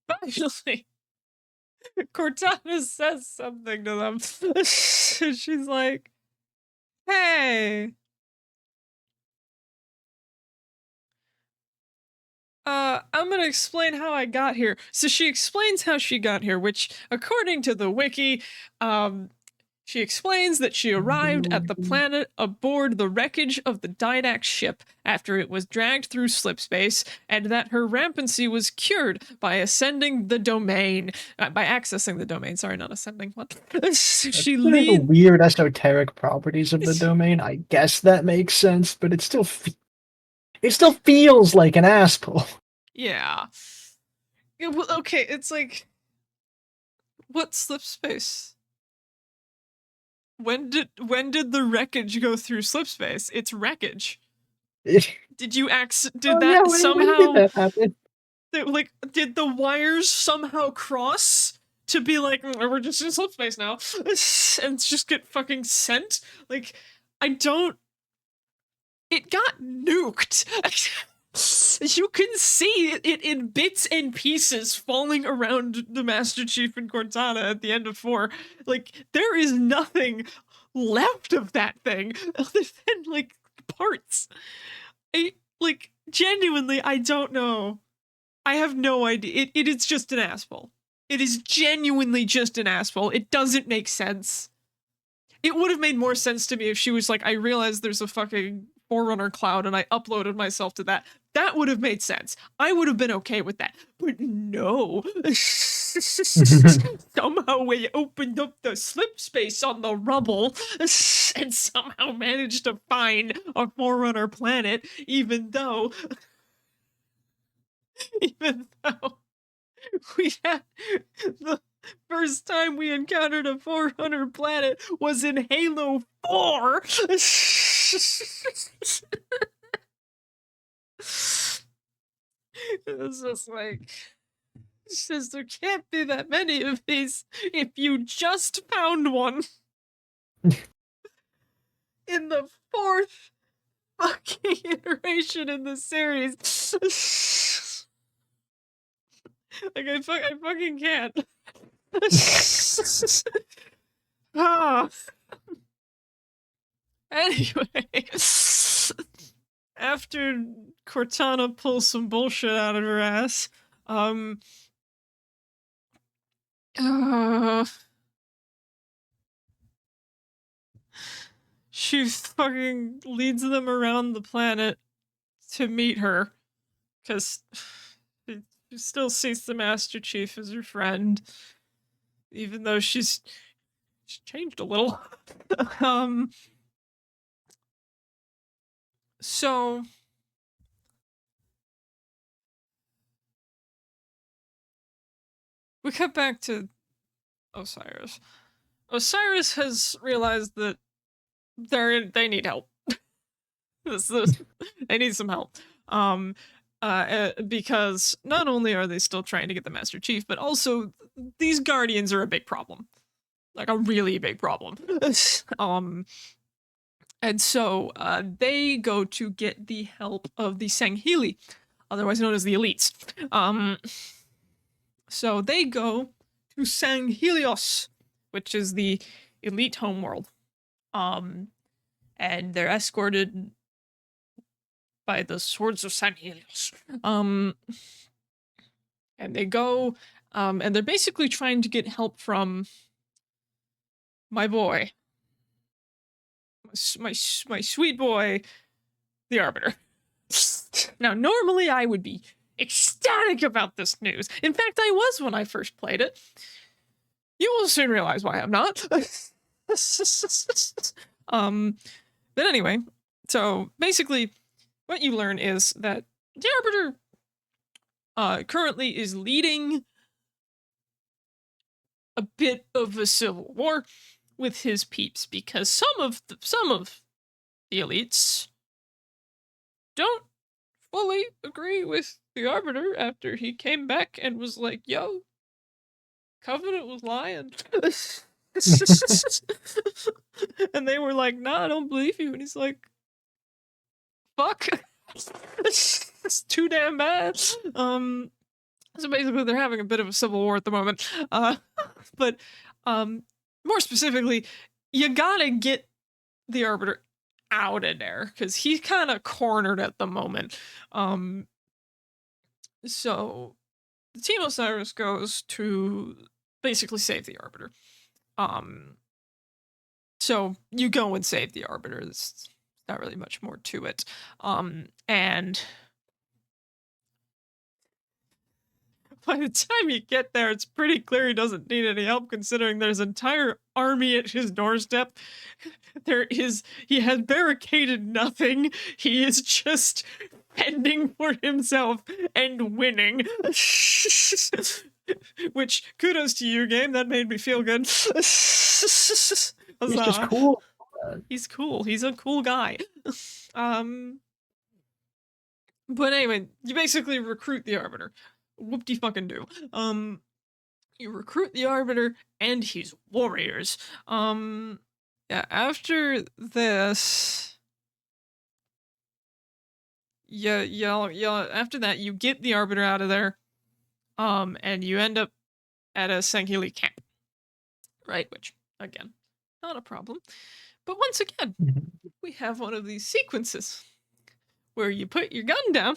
finally, Cortana says something to them. She's like, hey, I'm gonna explain how I got here. So she explains how she got here, which, according to the wiki, she explains that she arrived at the planet aboard the wreckage of the Didac ship after it was dragged through slipspace, and that her rampancy was cured by accessing the domain. Sorry, not ascending. What? She the weird esoteric properties of the domain. I guess that makes sense, but it still feels like an asshole. Yeah. Well, okay, it's like, what slipspace? When did the wreckage go through slipspace? It's wreckage. Did that somehow happen? Did the wires somehow cross to be like, we're just in slipspace now, and just get fucking sent? Like, it got nuked. You can see it in bits and pieces falling around the Master Chief and Cortana at the end of 4. Like, there is nothing left of that thing other than, like, parts. Genuinely, I don't know. I have no idea. It is just an asshole. It is genuinely just an asshole. It doesn't make sense. It would have made more sense to me if she was like, I realized there's a fucking Forerunner cloud and I uploaded myself to that. That would have made sense. I would have been okay with that. But no. Somehow we opened up the slip space on the rubble and somehow managed to find a Forerunner planet, even though we had the first time we encountered a Forerunner planet was in Halo 4. It's just like, there can't be that many of these if you just found one in the 4th fucking iteration in the series. Like, I fucking can't. Anyway, after Cortana pulls some bullshit out of her ass, she fucking leads them around the planet to meet her, because she still sees the Master Chief as her friend, even though she's changed a little. So we cut back to Osiris. Osiris has realized that they need help. They need some help. Because not only are they still trying to get the Master Chief, but also these Guardians are a big problem. Like a really big problem. And so they go to get the help of the Sangheli, otherwise known as the Elites. So they go to Sanghelios, which is the elite homeworld. And they're escorted by the Swords of Sanghelios. And they go, and they're basically trying to get help from my boy. My sweet boy, the Arbiter. Now, normally I would be ecstatic about this news. In fact, I was when I first played it. You will soon realize why I'm not. But anyway, so basically, what you learn is that the Arbiter currently is leading a bit of a civil war with his peeps, because some of the elites don't fully agree with the Arbiter after he came back and was like, yo, Covenant was lying. And they were like, nah, I don't believe you. And he's like, fuck. It's too damn bad. So basically they're having a bit of a civil war at the moment. But more specifically, you gotta get the Arbiter out of there, because he's kind of cornered at the moment. So the Team Osiris goes to basically save the Arbiter. So you go and save the Arbiter. There's not really much more to it. And by the time you get there, it's pretty clear he doesn't need any help, considering there's an entire army at his doorstep. He has barricaded nothing. He is just fending for himself and winning. Which, kudos to you, game. That made me feel good. He's just cool. He's cool. He's a cool guy. But anyway, you basically recruit the Arbiter. Whoop-de-fucking-do. You recruit the Arbiter and his warriors. Yeah, after this... after that, you get the Arbiter out of there. And you end up at a Sangheli camp. Right, which, again, not a problem. But once again, we have one of these sequences where you put your gun down,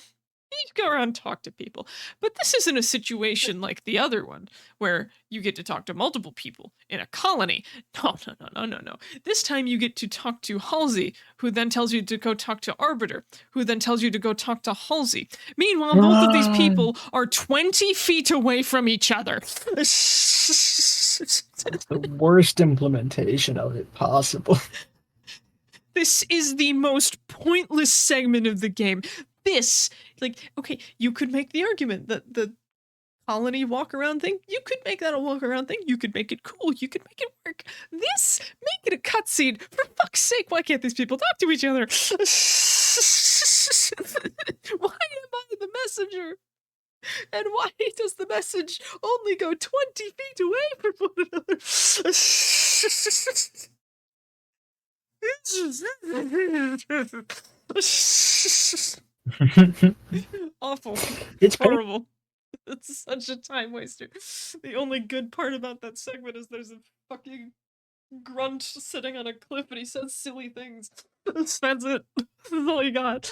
you go around and talk to people. But this isn't a situation like the other one, where you get to talk to multiple people in a colony. No. This time you get to talk to Halsey, who then tells you to go talk to Arbiter, who then tells you to go talk to Halsey. Meanwhile, both of these people are 20 feet away from each other. It's the worst implementation of it possible. This is the most pointless segment of the game. Okay, you could make the argument that the colony walk-around thing, you could make that a walk-around thing, you could make it cool, you could make it work. This, make it a cutscene. For fuck's sake, why can't these people talk to each other? Why am I the messenger? And why does the message only go 20 feet away from one another? Awful. It's horrible. It's such a time waster. The only good part about that segment is there's a fucking grunt sitting on a cliff and he says silly things. That's it. That's all you got.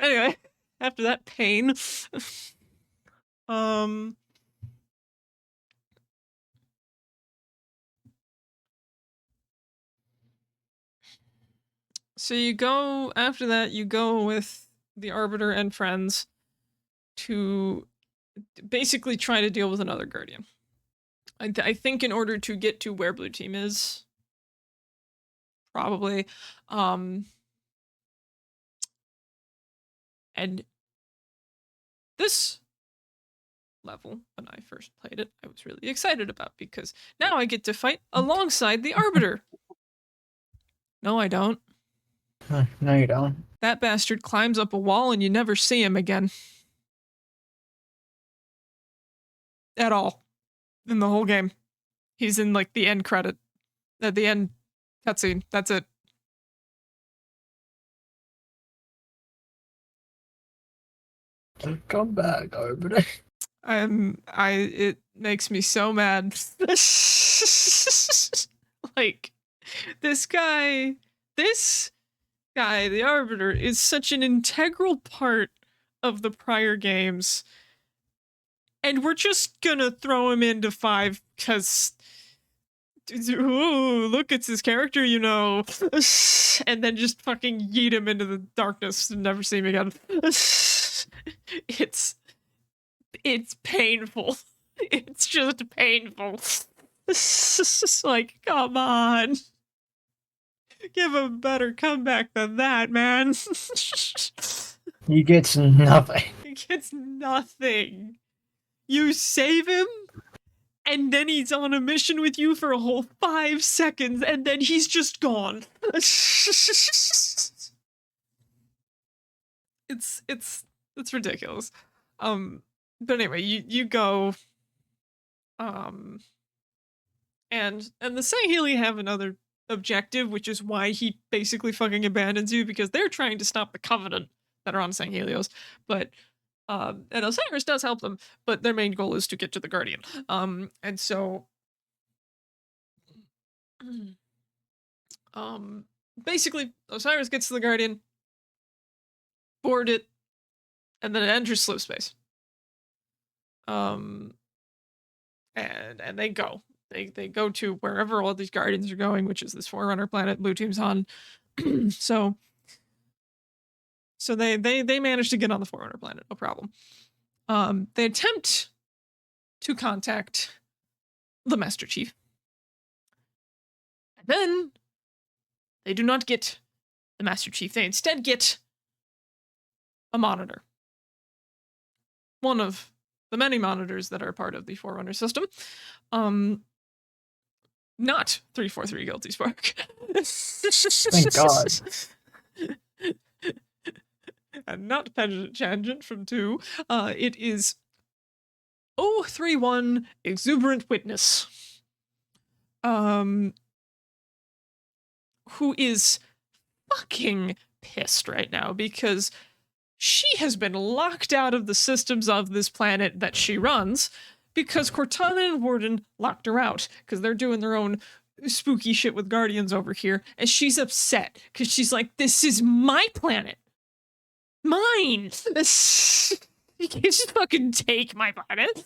Anyway, after that pain, so you go, after that, you go with the Arbiter and friends to basically try to deal with another Guardian. I think in order to get to where Blue Team is, probably, and this level, when I first played it, I was really excited about, because now I get to fight alongside the Arbiter. No, I don't. No, you don't. That bastard climbs up a wall and you never see him again. At all. In the whole game. He's in, like, the end credit. At the end cutscene. That's it. Come back, Arbiter. It makes me so mad. Like, this guy, the Arbiter, is such an integral part of the prior games. And we're just gonna throw him into 5 because, ooh, look, it's his character, you know. And then just fucking yeet him into the darkness and never see him again. It's painful. It's just painful. Like, come on. Give him a better comeback than that, man. He gets nothing. He gets nothing. You save him, and then he's on a mission with you for a whole 5 seconds, and then he's just gone. It's ridiculous. But anyway, you go, and the Sahili have another objective, which is why he basically fucking abandons you, because they're trying to stop the Covenant that are on Sanghelios, but and Osiris does help them, but their main goal is to get to the Guardian. And so basically Osiris gets to the Guardian, board it, and then it enters slip space. And they go. They go to wherever all these Guardians are going, which is this Forerunner planet Blue Team's on. So they manage to get on the Forerunner planet, no problem. They attempt to contact the Master Chief. And then they do not get the Master Chief. They instead get a monitor. One of the many monitors that are part of the Forerunner system. Not 343 Guilty Spark. Thank God. And not Tangent from 2. It is 031 Exuberant Witness. Who is fucking pissed right now because she has been locked out of the systems of this planet that she runs because Cortana and Warden locked her out because they're doing their own spooky shit with Guardians over here, and she's upset because she's like, this is my planet. Mine! You can't just fucking take my planet.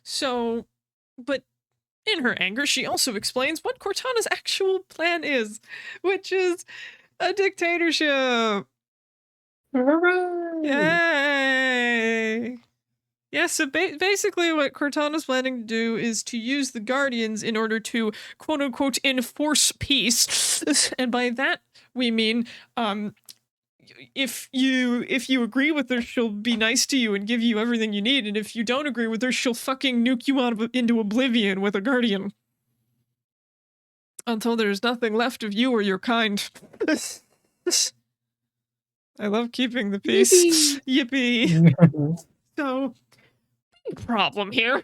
So, but in her anger, she also explains what Cortana's actual plan is, which is a dictatorship. Hooray! Yay! Yeah, so basically what Cortana's planning to do is to use the Guardians in order to, quote-unquote, enforce peace. And by that, we mean, if you agree with her, she'll be nice to you and give you everything you need, and if you don't agree with her, she'll fucking nuke you into oblivion with a Guardian. Until there's nothing left of you or your kind. I love keeping the peace. Yippee. So, big problem here.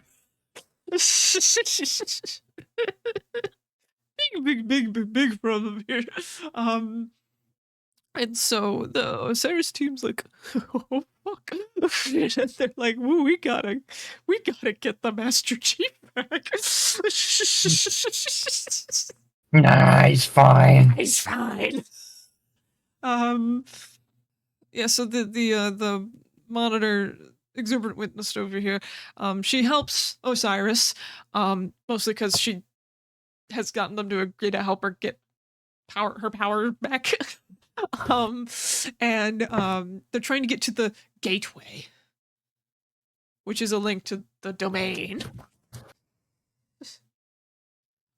big problem here. And so the Osiris team's like, fuck? And they're like, "Woo, we gotta get the Master Chief back." Nah, he's fine. He's fine. Yeah. So the monitor exuberant witness over here, she helps Osiris, mostly because she has gotten them to agree to help her get her power back. And they're trying to get to the gateway, which is a link to the domain.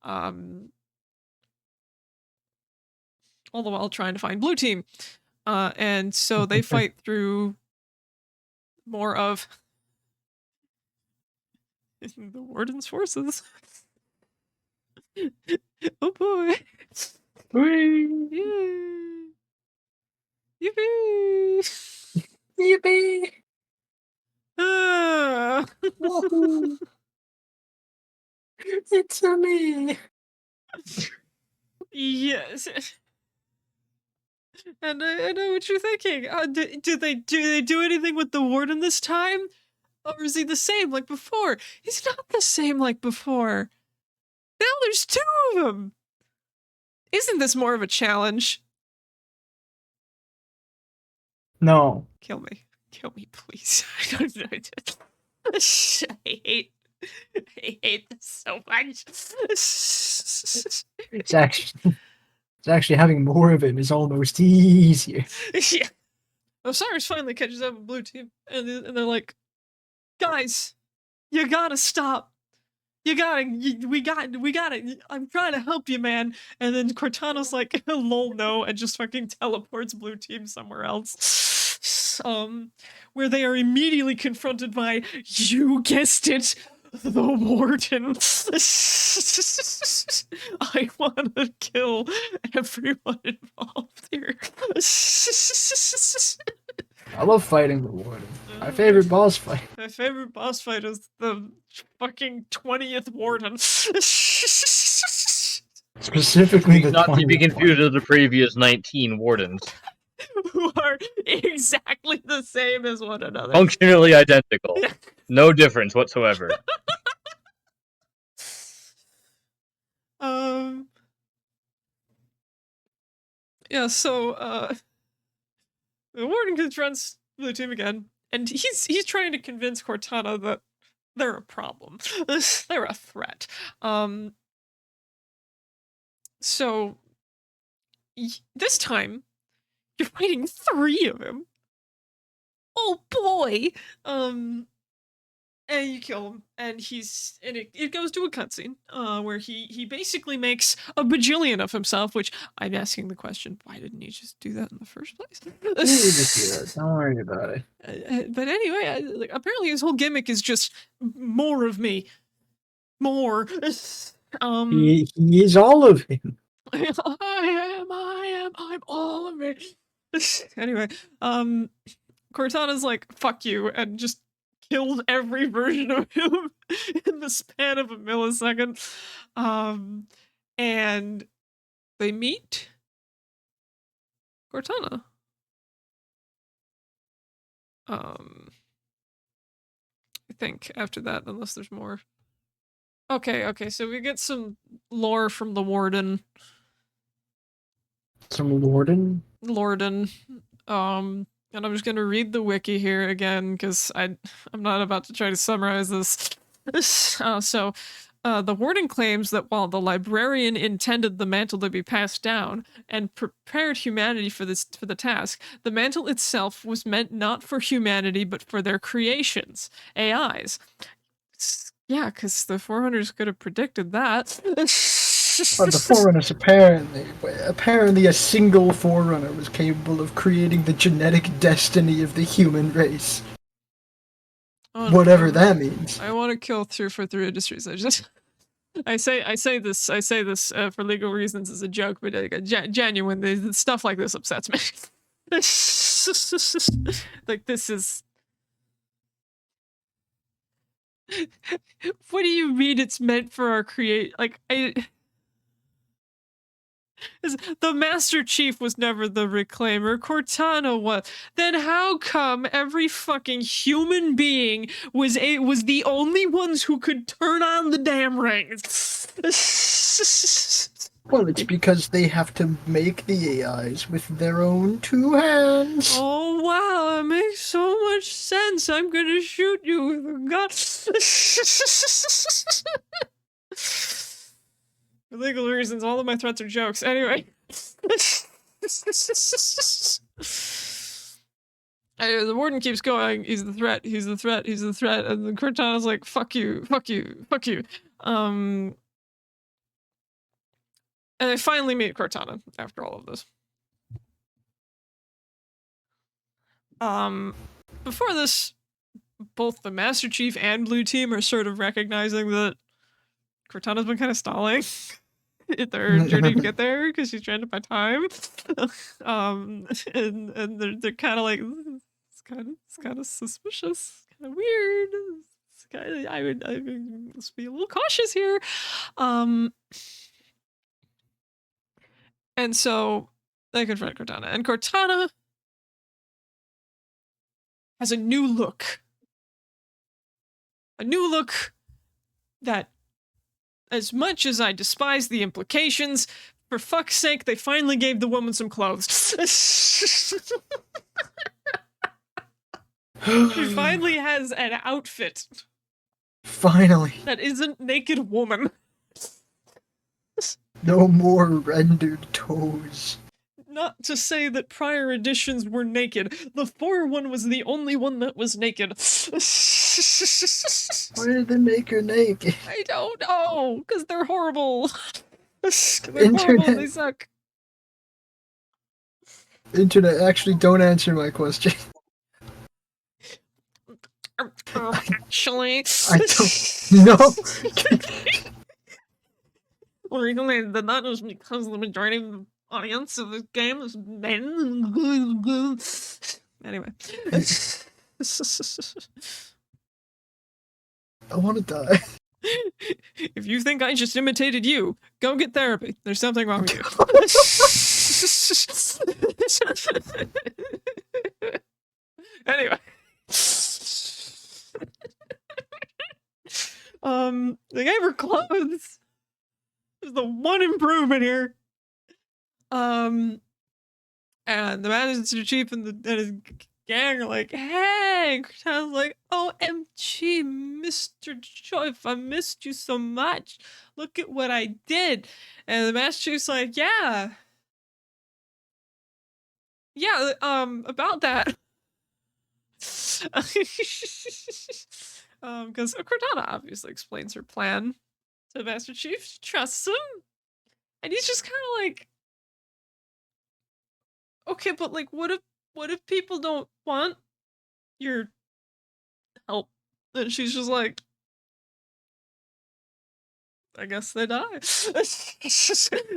All the while trying to find blue team. And so they fight through more of the warden's forces. Oh boy. Whee! Yay. Yippee. Yippee! Ah. Woohoo! It's a me. Yes. And I know what you're thinking. Do they do anything with the warden this time? Or is he the same like before? He's not the same like before. Now there's two of them. Isn't this more of a challenge? No. Kill me, please. I don't know. I hate this so much. It's actually having more of him is almost easier. Yeah. Osiris finally catches up with blue team, and they're like, "Guys, you gotta stop. We gotta. I'm trying to help you, man." And then Cortana's like, "Lol, no," and just fucking teleports blue team somewhere else. Where they are immediately confronted by, you guessed it, the warden. I want to kill everyone involved here. I love fighting the warden. My favorite boss fight. My favorite boss fight is the fucking 20th warden. Specifically the Not to be 20th confused one. with the previous 19 wardens. Who are exactly the same as one another. Functionally identical. No difference whatsoever. Yeah, so the warden confronts blue team again, and he's trying to convince Cortana that they're a problem. They're a threat. So this time you're fighting 3 of them. Oh boy. And you kill him, and it goes to a cutscene, where he basically makes a bajillion of himself, which I'm asking the question, why didn't he just do that in the first place? Don't worry about it. But anyway, apparently his whole gimmick is just more of me. More. He is all of him. I'm all of it. Anyway, Cortana's like, fuck you, and just killed every version of him in the span of a millisecond. And they meet Cortana. I think after that, unless there's more. Okay, so we get some lore from the warden. Some warden? Lorden. And I'm just gonna read the wiki here again because I'm not about to try to summarize this. The warden claims that while the librarian intended the mantle to be passed down and prepared humanity for the task, the mantle itself was meant not for humanity but for their creations, AIs. Yeah, because the Forerunners could have predicted that. But the Forerunners apparently a single Forerunner was capable of creating the genetic destiny of the human race. Whatever that means. I want to kill 343 Industries. I say this for legal reasons as a joke, but genuinely, stuff like this upsets me. Like, this is. What do you mean it's meant for our create? Like, The Master Chief was never the Reclaimer. Cortana was. Then how come every fucking human being was the only ones who could turn on the damn rings? Well, it's because they have to make the AIs with their own 2 hands. Oh wow, that makes so much sense. I'm gonna shoot you with a gun. For legal reasons, all of my threats are jokes. Anyway. The warden keeps going, he's the threat, he's the threat, he's the threat, and then Cortana's like, fuck you, fuck you, fuck you. And I finally meet Cortana after all of this. Before this, both the Master Chief and Blue Team are sort of recognizing that Cortana's been kind of stalling their journey to get there because she's trying to buy time. And they're kind of like, it's kind of suspicious, kind of weird. It's kind of, I would let's be a little cautious here. And so they confront Cortana, and Cortana has a new look. A new look that, as much as I despise the implications, for fuck's sake, they finally gave the woman some clothes. She finally has an outfit. Finally. That isn't naked woman. No more rendered toes. Not to say that prior editions were naked. The 4 one was the only one that was naked. Why did they make her naked? I don't know, because they're horrible. They're Internet. horrible, they suck. Internet, actually, don't answer my question. Actually, I don't know. Well, the reason they did that was because the majority of the audience of this game is men. Anyway. I want to die. If you think I just imitated you, go get therapy. There's something wrong with you. Anyway. They gave her clothes. There's the one improvement here. And the Master Chief and his gang are like, hey, Cortana's like, OMG, Mr. Choif, I missed you so much. Look at what I did. And the Master Chief's like, yeah, about that. Because Cortana obviously explains her plan to Master Chief. She trusts him. And he's just kind of like, okay, but like, what if people don't want your help? And she's just like, I guess they die.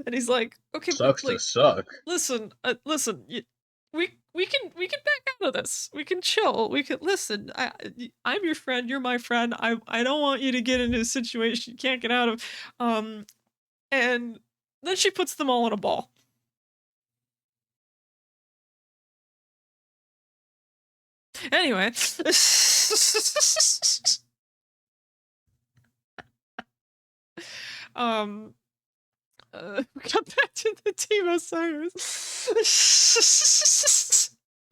And he's like, okay, Sucks but, like, to suck. listen, we can back out of this. We can chill. We can listen. I'm your friend. You're my friend. I don't want you to get into a situation you can't get out of. And then she puts them all in a ball. Anyway. We got back to the Team Osiris.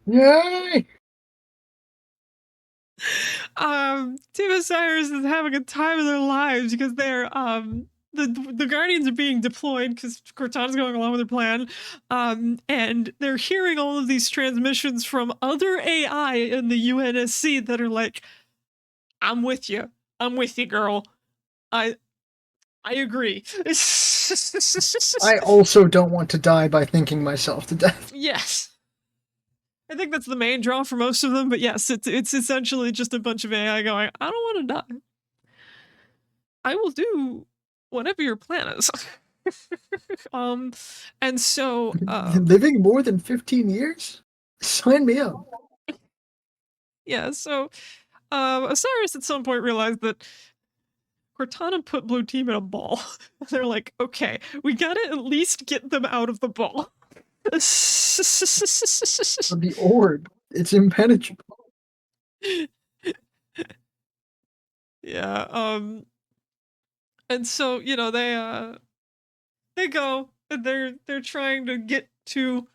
Yay! Team Osiris is having a time of their lives because they're the Guardians are being deployed because Cortana's going along with her plan, and they're hearing all of these transmissions from other AI in the UNSC that are like, I'm with you, girl. I agree. I also don't want to die by thinking myself to death. Yes. I think that's the main draw for most of them, but yes, it's essentially just a bunch of AI going, I don't want to die. I will do whatever your plan is. And so living more than 15 years? Sign me up. Yeah, so Osiris at some point realized that Cortana put blue team in a ball. They're like, okay, we gotta at least get them out of the ball. The orb, it's impenetrable. Yeah, and so, you know, they go and they're trying to get to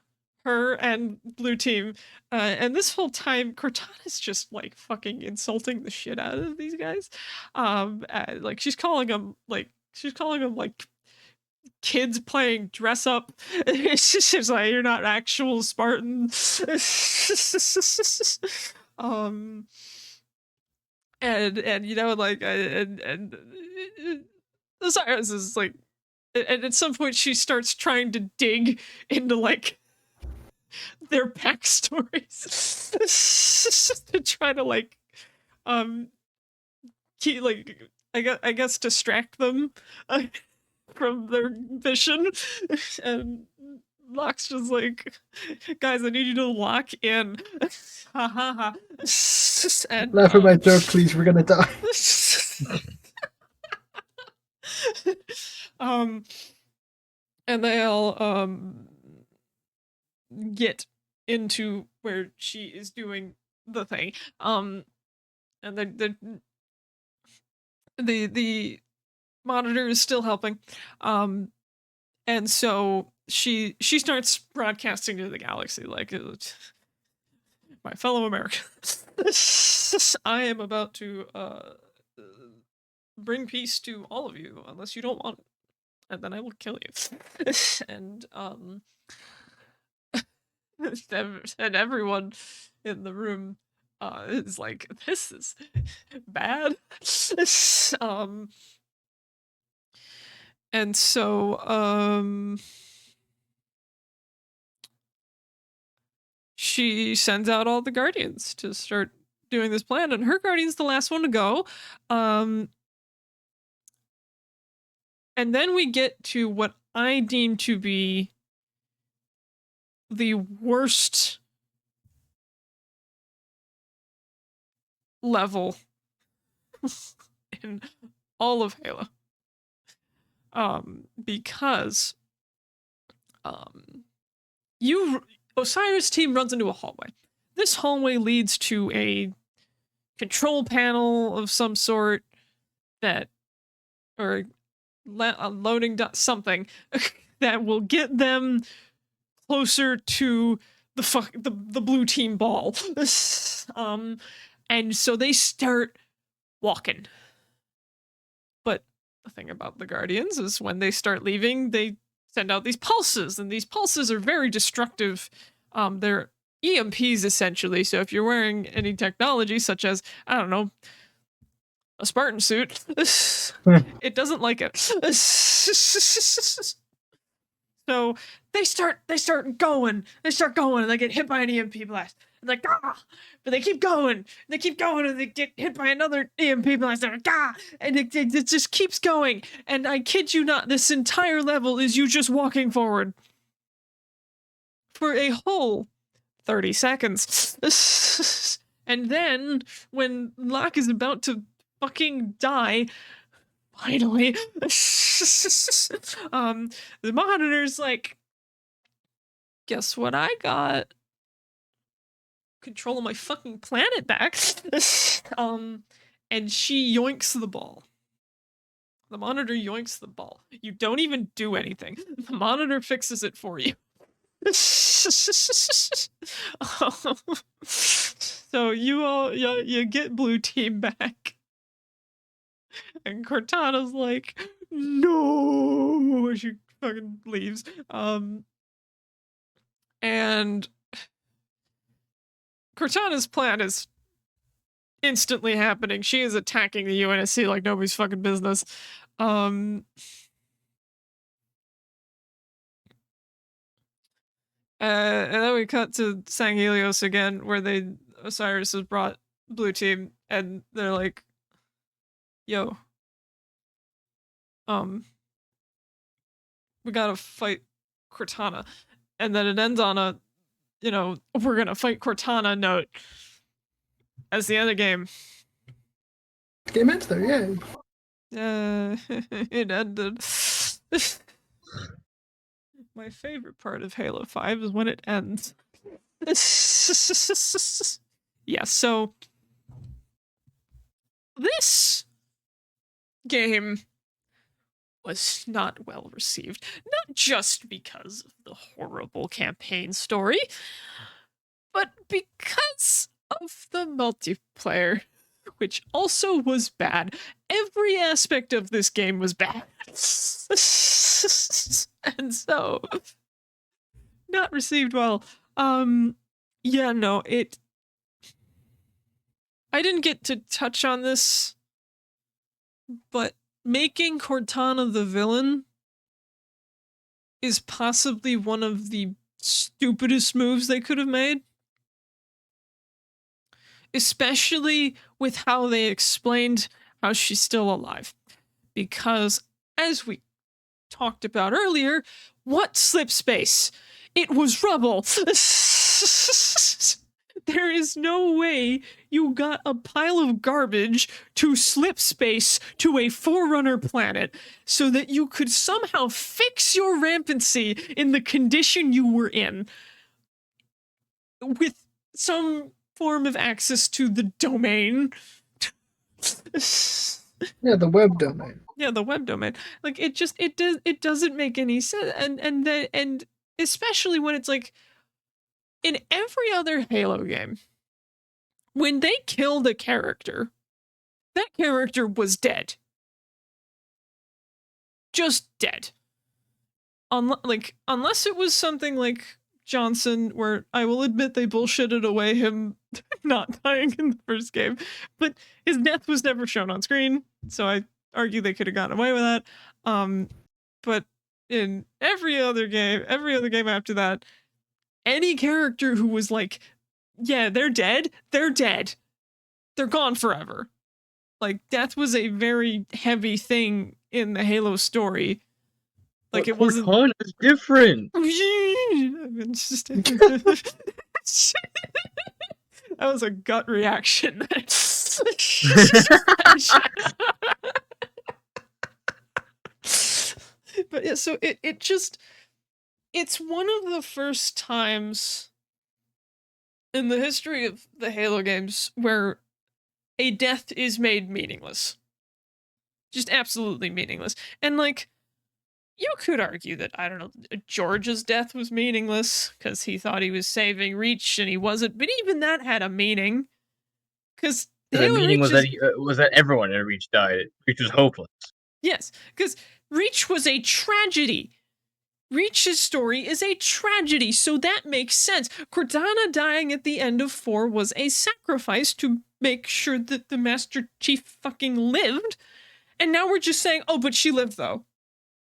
her and blue team, and this whole time Cortana's just like fucking insulting the shit out of these guys. Like she's calling them like kids playing dress up. She's like, you're not actual Spartans. um and you know, like, and Osiris is like, and at some point she starts trying to dig into like their backstories to try to like keep, like, I guess distract them from their mission. And Locke's just like, guys, I need you to lock in. Ha ha ha. And Laugh at my joke, please. We're gonna die. And they all get into where she is doing the thing. And the monitor is still helping. And so she starts broadcasting to the galaxy like, my fellow Americans, I am about to bring peace to all of you unless you don't want it, and then I will kill you. And and everyone in the room is like, this is bad. And so she sends out all the guardians to start doing this plan, and her guardian's the last one to go. And then we get to what I deem to be the worst level in all of Halo. Because Osiris team runs into a hallway. This hallway leads to a control panel of some sort that, or a loading something that will get them closer to the blue team ball. And so they start walking. But the thing about the Guardians is when they start leaving, they send out these pulses, and these pulses are very destructive. They're EMPs essentially. So if you're wearing any technology such as, I don't know, a Spartan suit, it doesn't like it. So they start going, and they get hit by an EMP blast. And like, ah! But they keep going, and they get hit by another EMP blast. And, ah! And it just keeps going. And I kid you not, this entire level is you just walking forward for a whole 30 seconds. And then when Locke is about to fucking die, finally, the monitor's like, guess what I got? Control of my fucking planet back. And she yoinks the ball. The monitor yoinks the ball. You don't even do anything. The monitor fixes it for you. So you get blue team back. And Cortana's like, no, she fucking leaves. And Cortana's plan is instantly happening. She is attacking the UNSC like nobody's fucking business. And then we cut to Sang Helios again, where Osiris has brought blue team, and they're like, yo, we gotta fight Cortana. And then it ends on a, we're gonna fight Cortana note as the end of the game. Game ends there, yay. It ended. My favorite part of Halo 5 is when it ends. Yeah, so this game was not well received. Not just because of the horrible campaign story, but because of the multiplayer, which also was bad. Every aspect of this game was bad. And so, not received well. Yeah, no, I didn't get to touch on this, but making Cortana the villain is possibly one of the stupidest moves they could have made. Especially with how they explained how she's still alive. Because, as we talked about earlier, what slip space? It was rubble. There is no way you got a pile of garbage to slip space to a Forerunner planet so that you could somehow fix your rampancy in the condition you were in with some form of access to the domain. Yeah, the web domain. Yeah, the web domain. Like it doesn't make any sense, and especially when it's like in every other Halo game, when they killed a character, that character was dead. Just dead. Unless it was something like Johnson, where I will admit they bullshitted away him not dying in the first game, but his death was never shown on screen, so I argue they could have gotten away with that. But in every other game after that, any character who was like, yeah, they're dead, they're gone forever. Like, death was a very heavy thing in the Halo story. Like, it wasn't. Cortana is different. That was a gut reaction. But yeah, so it's one of the first times in the history of the Halo games where a death is made meaningless. Just absolutely meaningless. And like, you could argue that, I don't know, George's death was meaningless because he thought he was saving Reach and he wasn't, but even that had a meaning. Because the meaning was that everyone in Reach died. Reach was hopeless. Yes, because Reach was a tragedy. Reach's story is a tragedy, so that makes sense. Cortana dying at the end of 4 was a sacrifice to make sure that the Master Chief fucking lived. And now we're just saying, oh, but she lived though.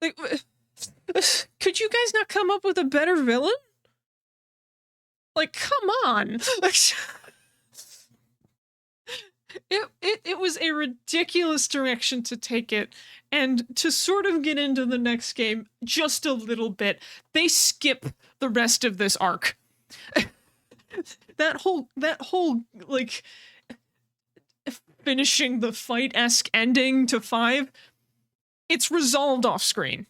Like, could you guys not come up with a better villain? Like, come on. It was a ridiculous direction to take it, and to sort of get into the next game just a little bit, they skip the rest of this arc. that whole like finishing the fight-esque ending to 5, it's resolved off screen.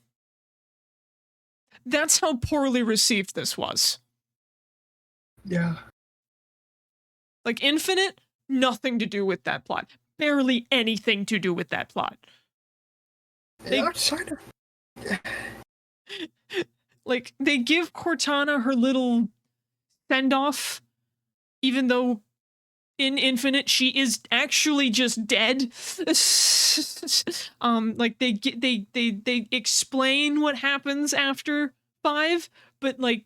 That's how poorly received this was. Yeah. Like Infinite, nothing to do with that plot. Barely anything to do with that plot. Like, they give Cortana her little send-off, even though in Infinite she is actually just dead. Like, they explain what happens after 5, but like,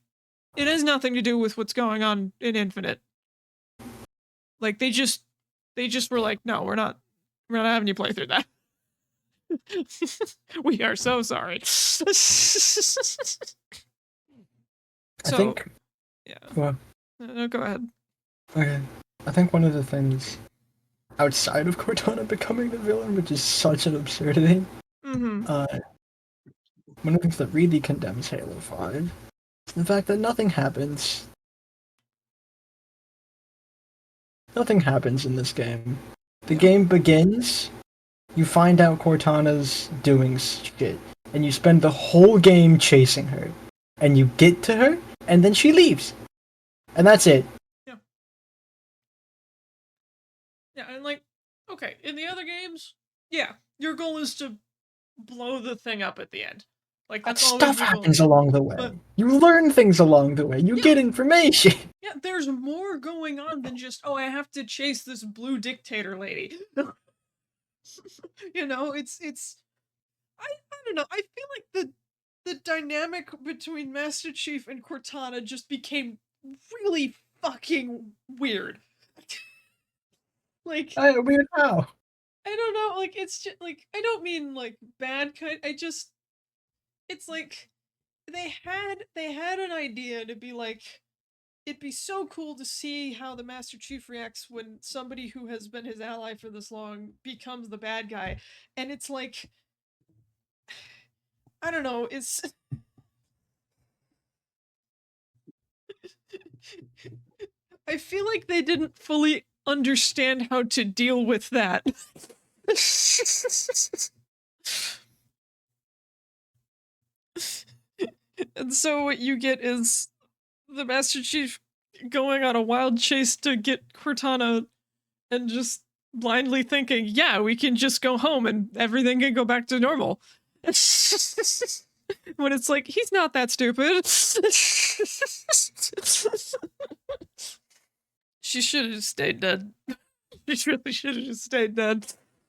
it has nothing to do with what's going on in Infinite. Like, they just were like, no, we're not having you play through that. We are so sorry. I think. Yeah. Well, no, go ahead. Okay. I think one of the things outside of Cortana becoming the villain, which is such an absurdity, one of the things that really condemns Halo 5 is the fact that nothing happens. Nothing happens in this game. The game begins, you find out Cortana's doing shit, and you spend the whole game chasing her, and you get to her, and then she leaves, and that's it. Yeah. Yeah, and like, okay, in the other games, yeah, your goal is to blow the thing up at the end. Like, But that's always stuff your goal. happens along the way. But You learn things along the way. You get information. yeah, there's more going on than just, oh, I have to chase this blue dictator lady. You know, it's I don't know. I feel like the dynamic between Master Chief and Cortana just became really fucking weird. Like, Weird how? I don't know, like, it's just like, I don't mean like bad kind, I just, it's like they had an idea to be like, it'd be so cool to see how the Master Chief reacts when somebody who has been his ally for this long becomes the bad guy. And it's like, I don't know, it's I feel like they didn't fully understand how to deal with that. And so what you get is the Master Chief going on a wild chase to get Cortana and just blindly thinking, yeah, we can just go home and everything can go back to normal. When it's like, he's not that stupid. She should have stayed dead. She really should have just stayed dead.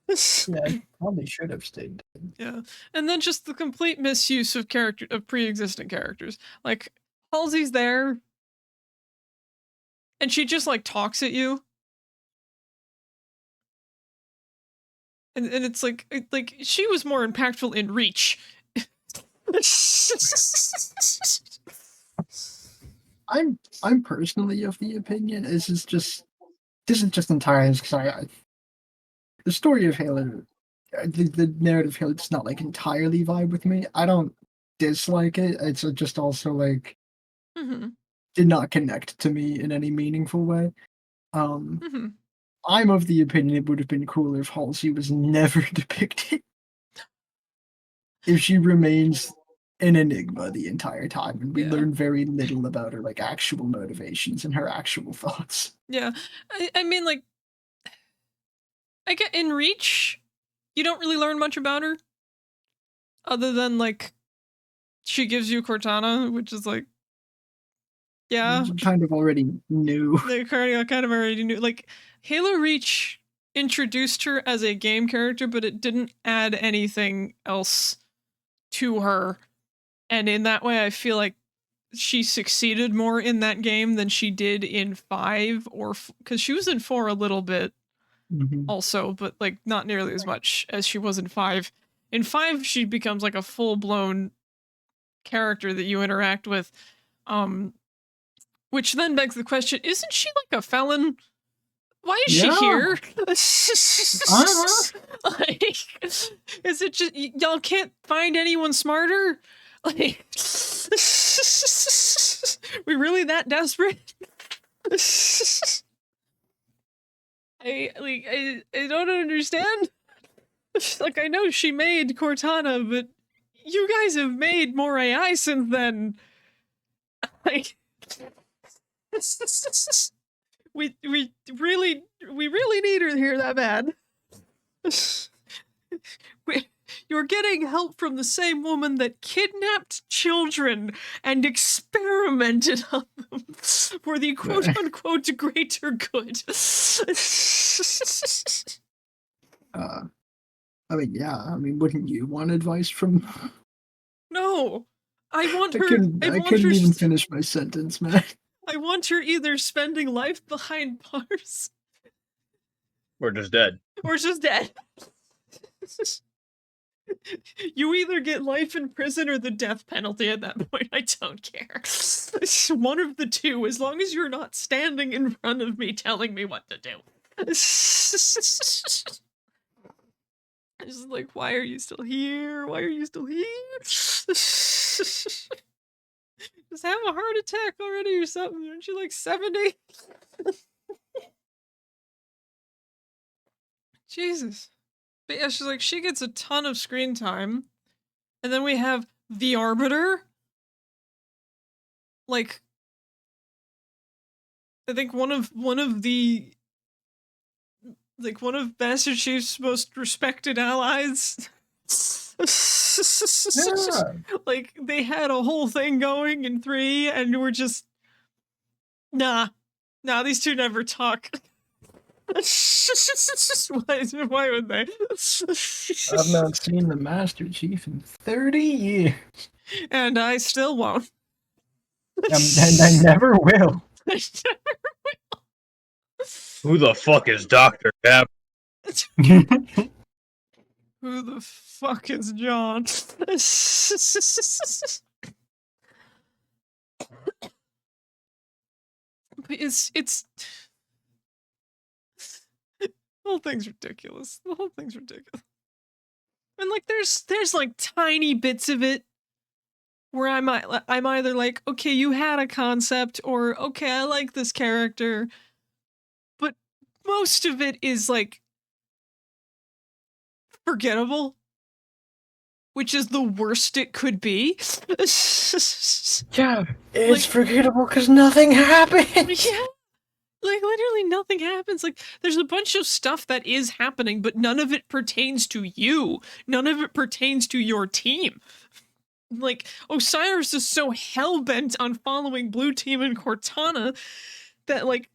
Yeah, probably should have stayed dead. Yeah. And then just the complete misuse of pre-existing characters. Like, Halsey's there, and she just like talks at you. And it's like she was more impactful in Reach. I'm personally of the opinion this is just entirely because the story of Halo, the narrative of Halo does not like entirely vibe with me. I don't dislike it. It's just also like Mm-hmm. did not connect to me in any meaningful way. Mm-hmm. I'm of the opinion it would have been cooler if Halsey was never depicted. If she remains an enigma the entire time, and we Yeah. learn very little about her like actual motivations and her actual thoughts. Yeah. I mean, like, I get in Reach, you don't really learn much about her. Other than, like, she gives you Cortana, which is like, yeah. You kind of already knew. They kind of already knew. Like, Halo Reach introduced her as a game character, but it didn't add anything else to her. And in that way, I feel like she succeeded more in that game than she did in 5, or because she was in 4 a little bit also, but like not nearly as much as she was in 5. In 5, she becomes like a full-blown character that you interact with, which then begs the question, isn't she like a felon? Why is she here? Like, is it just y'all can't find anyone smarter? Like, we really that desperate? I don't understand. Like, I know she made Cortana, but you guys have made more AI since then. Like, we really need her here that bad. You're getting help from the same woman that kidnapped children and experimented on them for the quote-unquote greater good. I mean, yeah. I mean, wouldn't you want advice from? No, I want I her. couldn't even finish my sentence, man. I want her either spending life behind bars, Or just dead. or just dead. You either get life in prison or the death penalty at that point. I don't care. One of the two, as long as you're not standing in front of me telling me what to do. It's like, why are you still here? Why are you still here? Just have a heart attack already or something. Aren't you like 70? Jesus. But yeah, she's like, she gets a ton of screen time. And then we have the Arbiter. Like, I think one of Master Chief's most respected allies. Yeah. Like, they had a whole thing going in 3, and we're just, nah, these two never talk. Why would they? I've not seen the Master Chief in 30 years. And I still won't. And I never will. Who the fuck is Dr. Cap? Who the fuck is John? But it's the whole thing's ridiculous. The whole thing's ridiculous. And like there's like tiny bits of it where I'm either like, okay, you had a concept, or okay, I like this character. But most of it is like forgettable, which is the worst it could be. Yeah, it's Like- forgettable because nothing happened. Yeah. Like, literally nothing happens. Like, there's a bunch of stuff that is happening, but none of it pertains to you. None of it pertains to your team. Like, Osiris is so hell-bent on following Blue Team and Cortana that, like,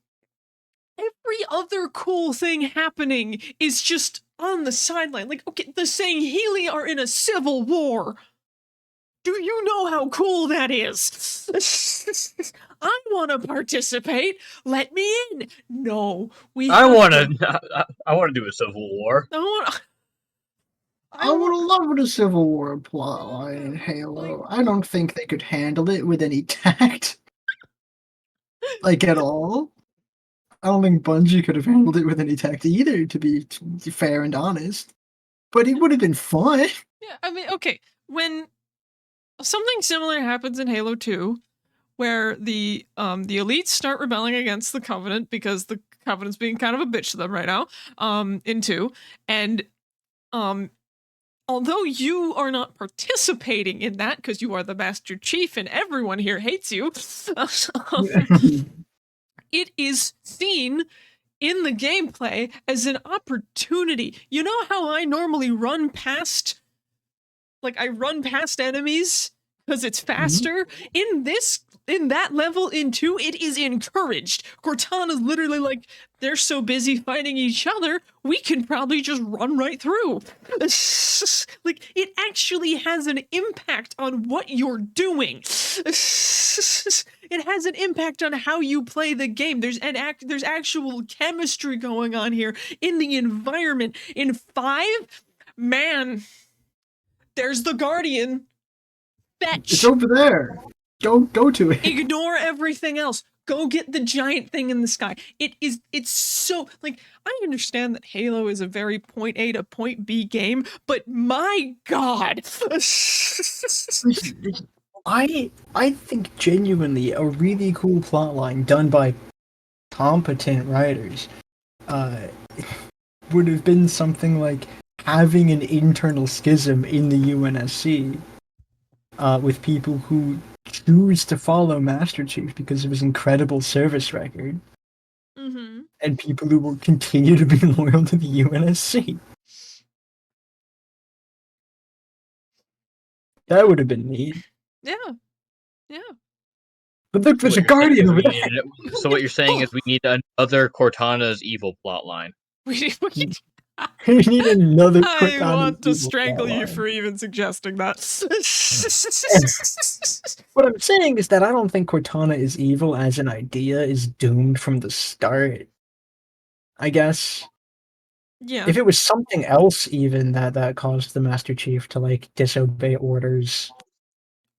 every other cool thing happening is just on the sideline. Like, okay, the Sangheili are in a civil war. Do you know how cool that is? I want to participate. Let me in. No, I want to do a civil war. I would love the Civil War plotline in Halo. I don't think they could handle it with any tact. Like, at all. I don't think Bungie could have handled it with any tact either, to be fair and honest. But it would have been fun. Yeah, I mean, okay, when something similar happens in Halo 2, where the elites start rebelling against the Covenant because the Covenant's being kind of a bitch to them right now, in 2, and although you are not participating in that because you are the Master Chief and everyone here hates you, it is seen in the gameplay as an opportunity. You know how I normally run past, like, I run past enemies because it's faster? In that level in 2, it is encouraged. Cortana's literally like, they're so busy fighting each other, we can probably just run right through. Like, it actually has an impact on what you're doing. It has an impact on how you play the game. There's actual chemistry going on here in the environment. In 5, man, there's the Guardian. Fetch. It's over there. Go to it. Ignore everything else. Go get the giant thing in the sky. It's so, like, I understand that Halo is a very point A to point B game, but my god. I think genuinely a really cool plotline done by competent writers would have been something like having an internal schism in the UNSC with people who choose to follow Master Chief because of his incredible service record, and people who will continue to be loyal to the UNSC. That would have been neat. Yeah. But look, there's a Guardian over there. So what you're saying is we need another Cortana's evil plotline. We We need another I Cortana's want to evil strangle you plotline. for even suggesting that. What I'm saying is that I don't think Cortana is evil as an idea is doomed from the start. I guess. Yeah. If it was something else even that caused the Master Chief to like disobey orders,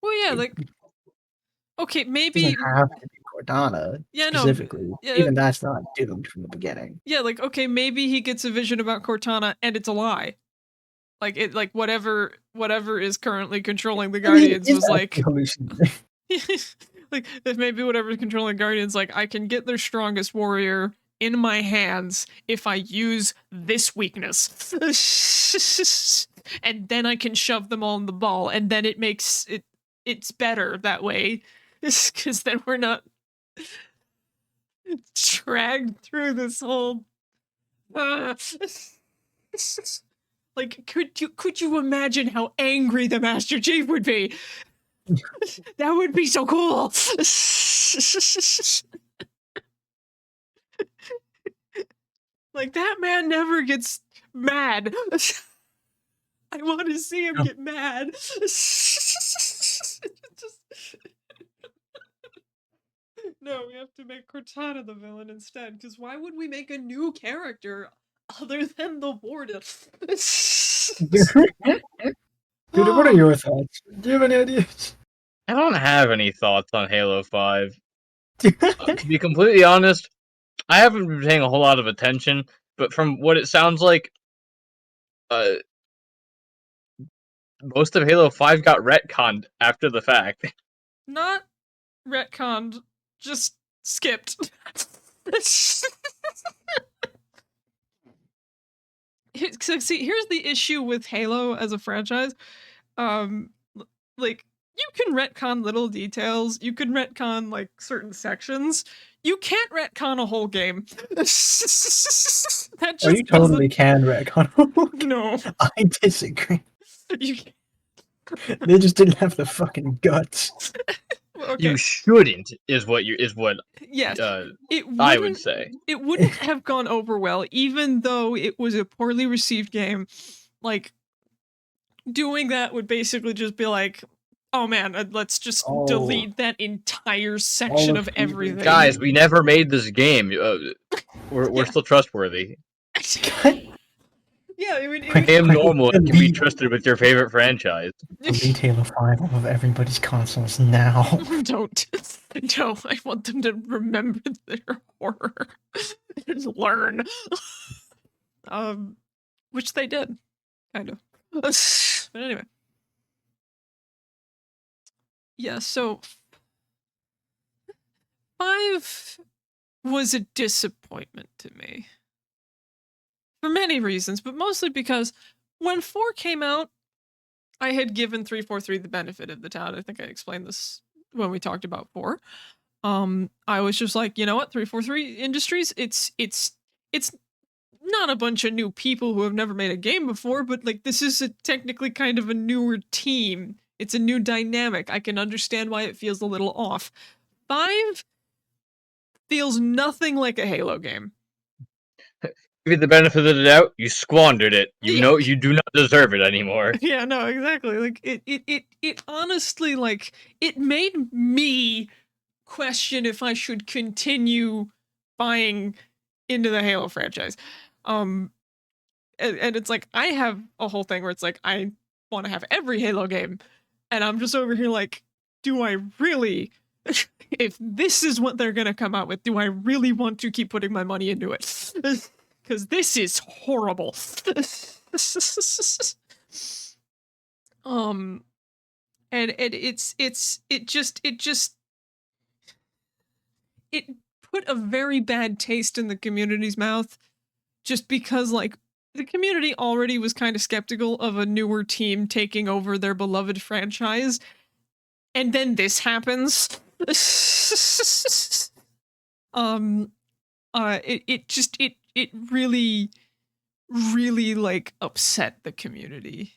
Well, yeah, like, okay, it maybe. doesn't have to be Cortana Yeah, no. specifically. Yeah, Even that's not doomed from the beginning. yeah, like, okay, maybe he gets a vision about Cortana and it's a lie. Like, it, like, whatever is currently controlling the Guardians was like, like, if maybe whatever's controlling Guardians, like, I can get their strongest warrior in my hands if I use this weakness. And then I can shove them all in the ball, and then it makes it's better that way. Because then we're not dragged through this whole like could you imagine how angry the Master Chief would be? That would be so cool. Like, that man never gets mad. I want to see him get mad. No, we have to make Cortana the villain instead, because why would we make a new character other than the Warden? Dude, what are your thoughts? Do you have any ideas? I don't have any thoughts on Halo 5. To be completely honest, I haven't been paying a whole lot of attention, but from what it sounds like, most of Halo 5 got retconned after the fact. Not retconned, just skipped. See, here's the issue with Halo as a franchise. Like, you can retcon little details, you can retcon, like, certain sections. You can't retcon a whole game. That just You totally can retcon. No. I disagree. You They just didn't have the fucking guts. Okay. You shouldn't, is what Yes. I would say. It wouldn't have gone over well, even though it was a poorly received game. Like, doing that would basically just be like, oh man, let's just delete that entire section of everything. Guys, we never made this game. We're still trustworthy. Yeah, I am normal and can be trusted with your favorite franchise. Delete Halo 5 off of everybody's consoles now. Don't. No, I want them to remember their horror and learn. Which they did, kind of. But anyway. Yeah, so 5 was a disappointment to me. For many reasons, but mostly because when 4 came out, I had given 343 the benefit of the doubt. I think I explained this when we talked about 4. I was just like, you know what, 343 Industries, it's not a bunch of new people who have never made a game before, but like this is technically kind of a newer team. It's a new dynamic. I can understand why it feels a little off. 5 feels nothing like a Halo game. Give you the benefit of the doubt, you squandered it. You know you do not deserve it anymore. Yeah, no, exactly. Like it honestly, like, it made me question if I should continue buying into the Halo franchise. And it's like, I have a whole thing where it's like, I want to have every Halo game. And I'm just over here like, do I really, if this is what they're going to come out with, do I really want to keep putting my money into it? Because this is horrible. And it put a very bad taste in the community's mouth, just because, like, the community already was kind of skeptical of a newer team taking over their beloved franchise, and then this happens. It really, really, like, upset the community.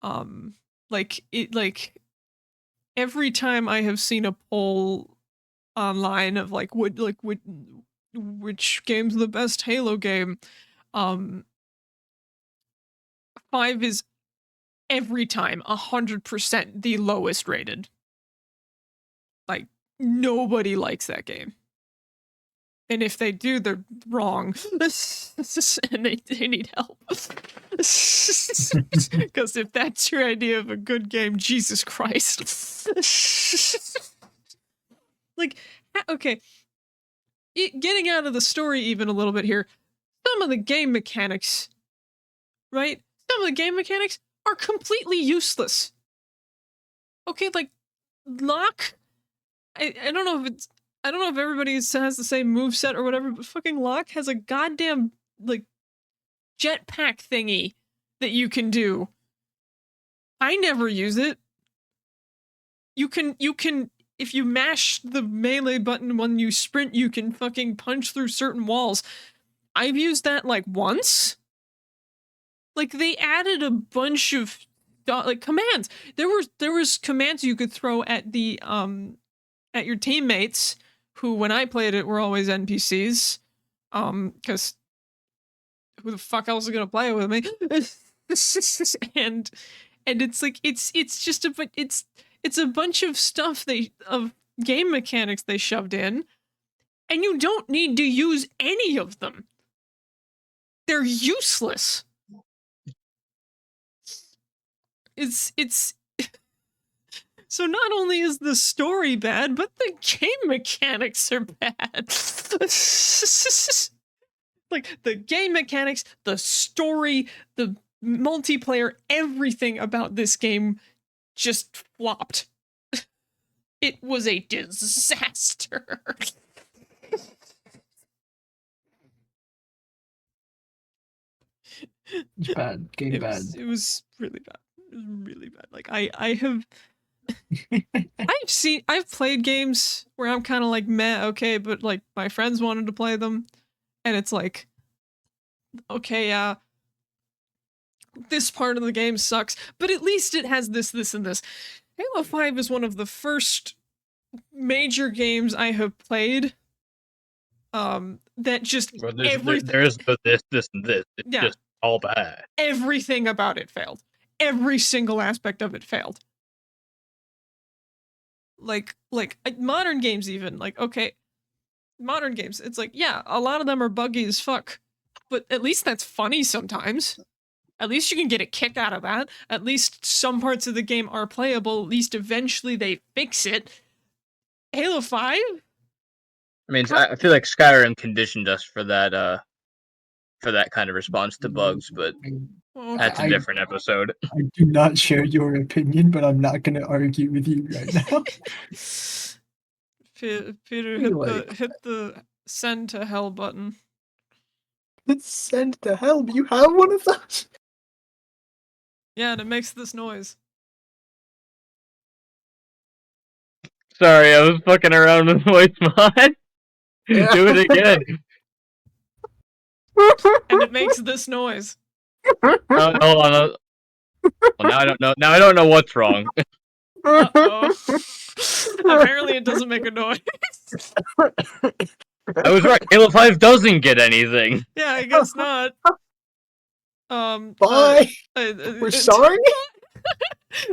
Like, every time I have seen a poll online of like which game's the best Halo game, 5 is every time 100% the lowest rated. Like, nobody likes that game. And if they do, they're wrong. And they need help. Because if that's your idea of a good game, Jesus Christ. Like, okay. Getting out of the story even a little bit here, some of the game mechanics, right? Some of the game mechanics are completely useless. Okay, like, Locke, I don't know if it's I don't know if everybody has the same moveset or whatever, but fucking Locke has a goddamn, like, jetpack thingy that you can do. I never use it. You can, if you mash the melee button when you sprint, you can fucking punch through certain walls. I've used that, like, once. Like, they added a bunch of, like, commands. There was commands you could throw at the, at your teammates, who, when I played it, were always NPCs. Because who the fuck else is gonna play with me? and it's like, it's just it's a bunch of stuff of game mechanics they shoved in, and you don't need to use any of them. They're useless. It's so not only is the story bad, but the game mechanics are bad. Like, the game mechanics, the story, the multiplayer, everything about this game just flopped. It was a disaster. It's bad. Game bad. It was really bad. It was really bad. Like, I have I've played games where I'm kind of like, meh, okay, but like my friends wanted to play them, and it's like, okay, this part of the game sucks, but at least it has this, and this. Halo 5 is one of the first major games I have played that just everything. There's this, and this. It's just all bad. Everything about it failed. Every single aspect of it failed. Like modern games, even, like, okay, modern games, it's like, yeah, a lot of them are buggy as fuck, but at least that's funny sometimes. At least you can get a kick out of that. At least some parts of the game are playable. At least eventually they fix it. Halo 5? I mean, I feel like Skyrim conditioned us for that kind of response to bugs, but that's a different episode. I do not share your opinion, but I'm not going to argue with you right now. Peter, hit the send to hell button. Let's send to hell. Do you have one of those? Yeah, and it makes this noise. Sorry, I was fucking around with voice mod. Do it again. And it makes this noise. Hold on. Well, now I don't know. Now I don't know what's wrong. Uh-oh. Apparently it doesn't make a noise. I was right. Halo 5 doesn't get anything. Yeah, I guess not. Bye. We're sorry?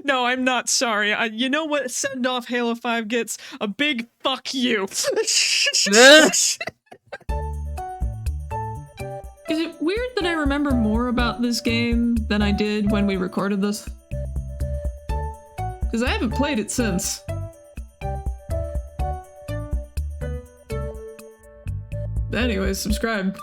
No, I'm not sorry. You know what send off Halo 5 gets? A big fuck you. Is it weird that I remember more about this game than I did when we recorded this? Because I haven't played it since. Anyways, subscribe.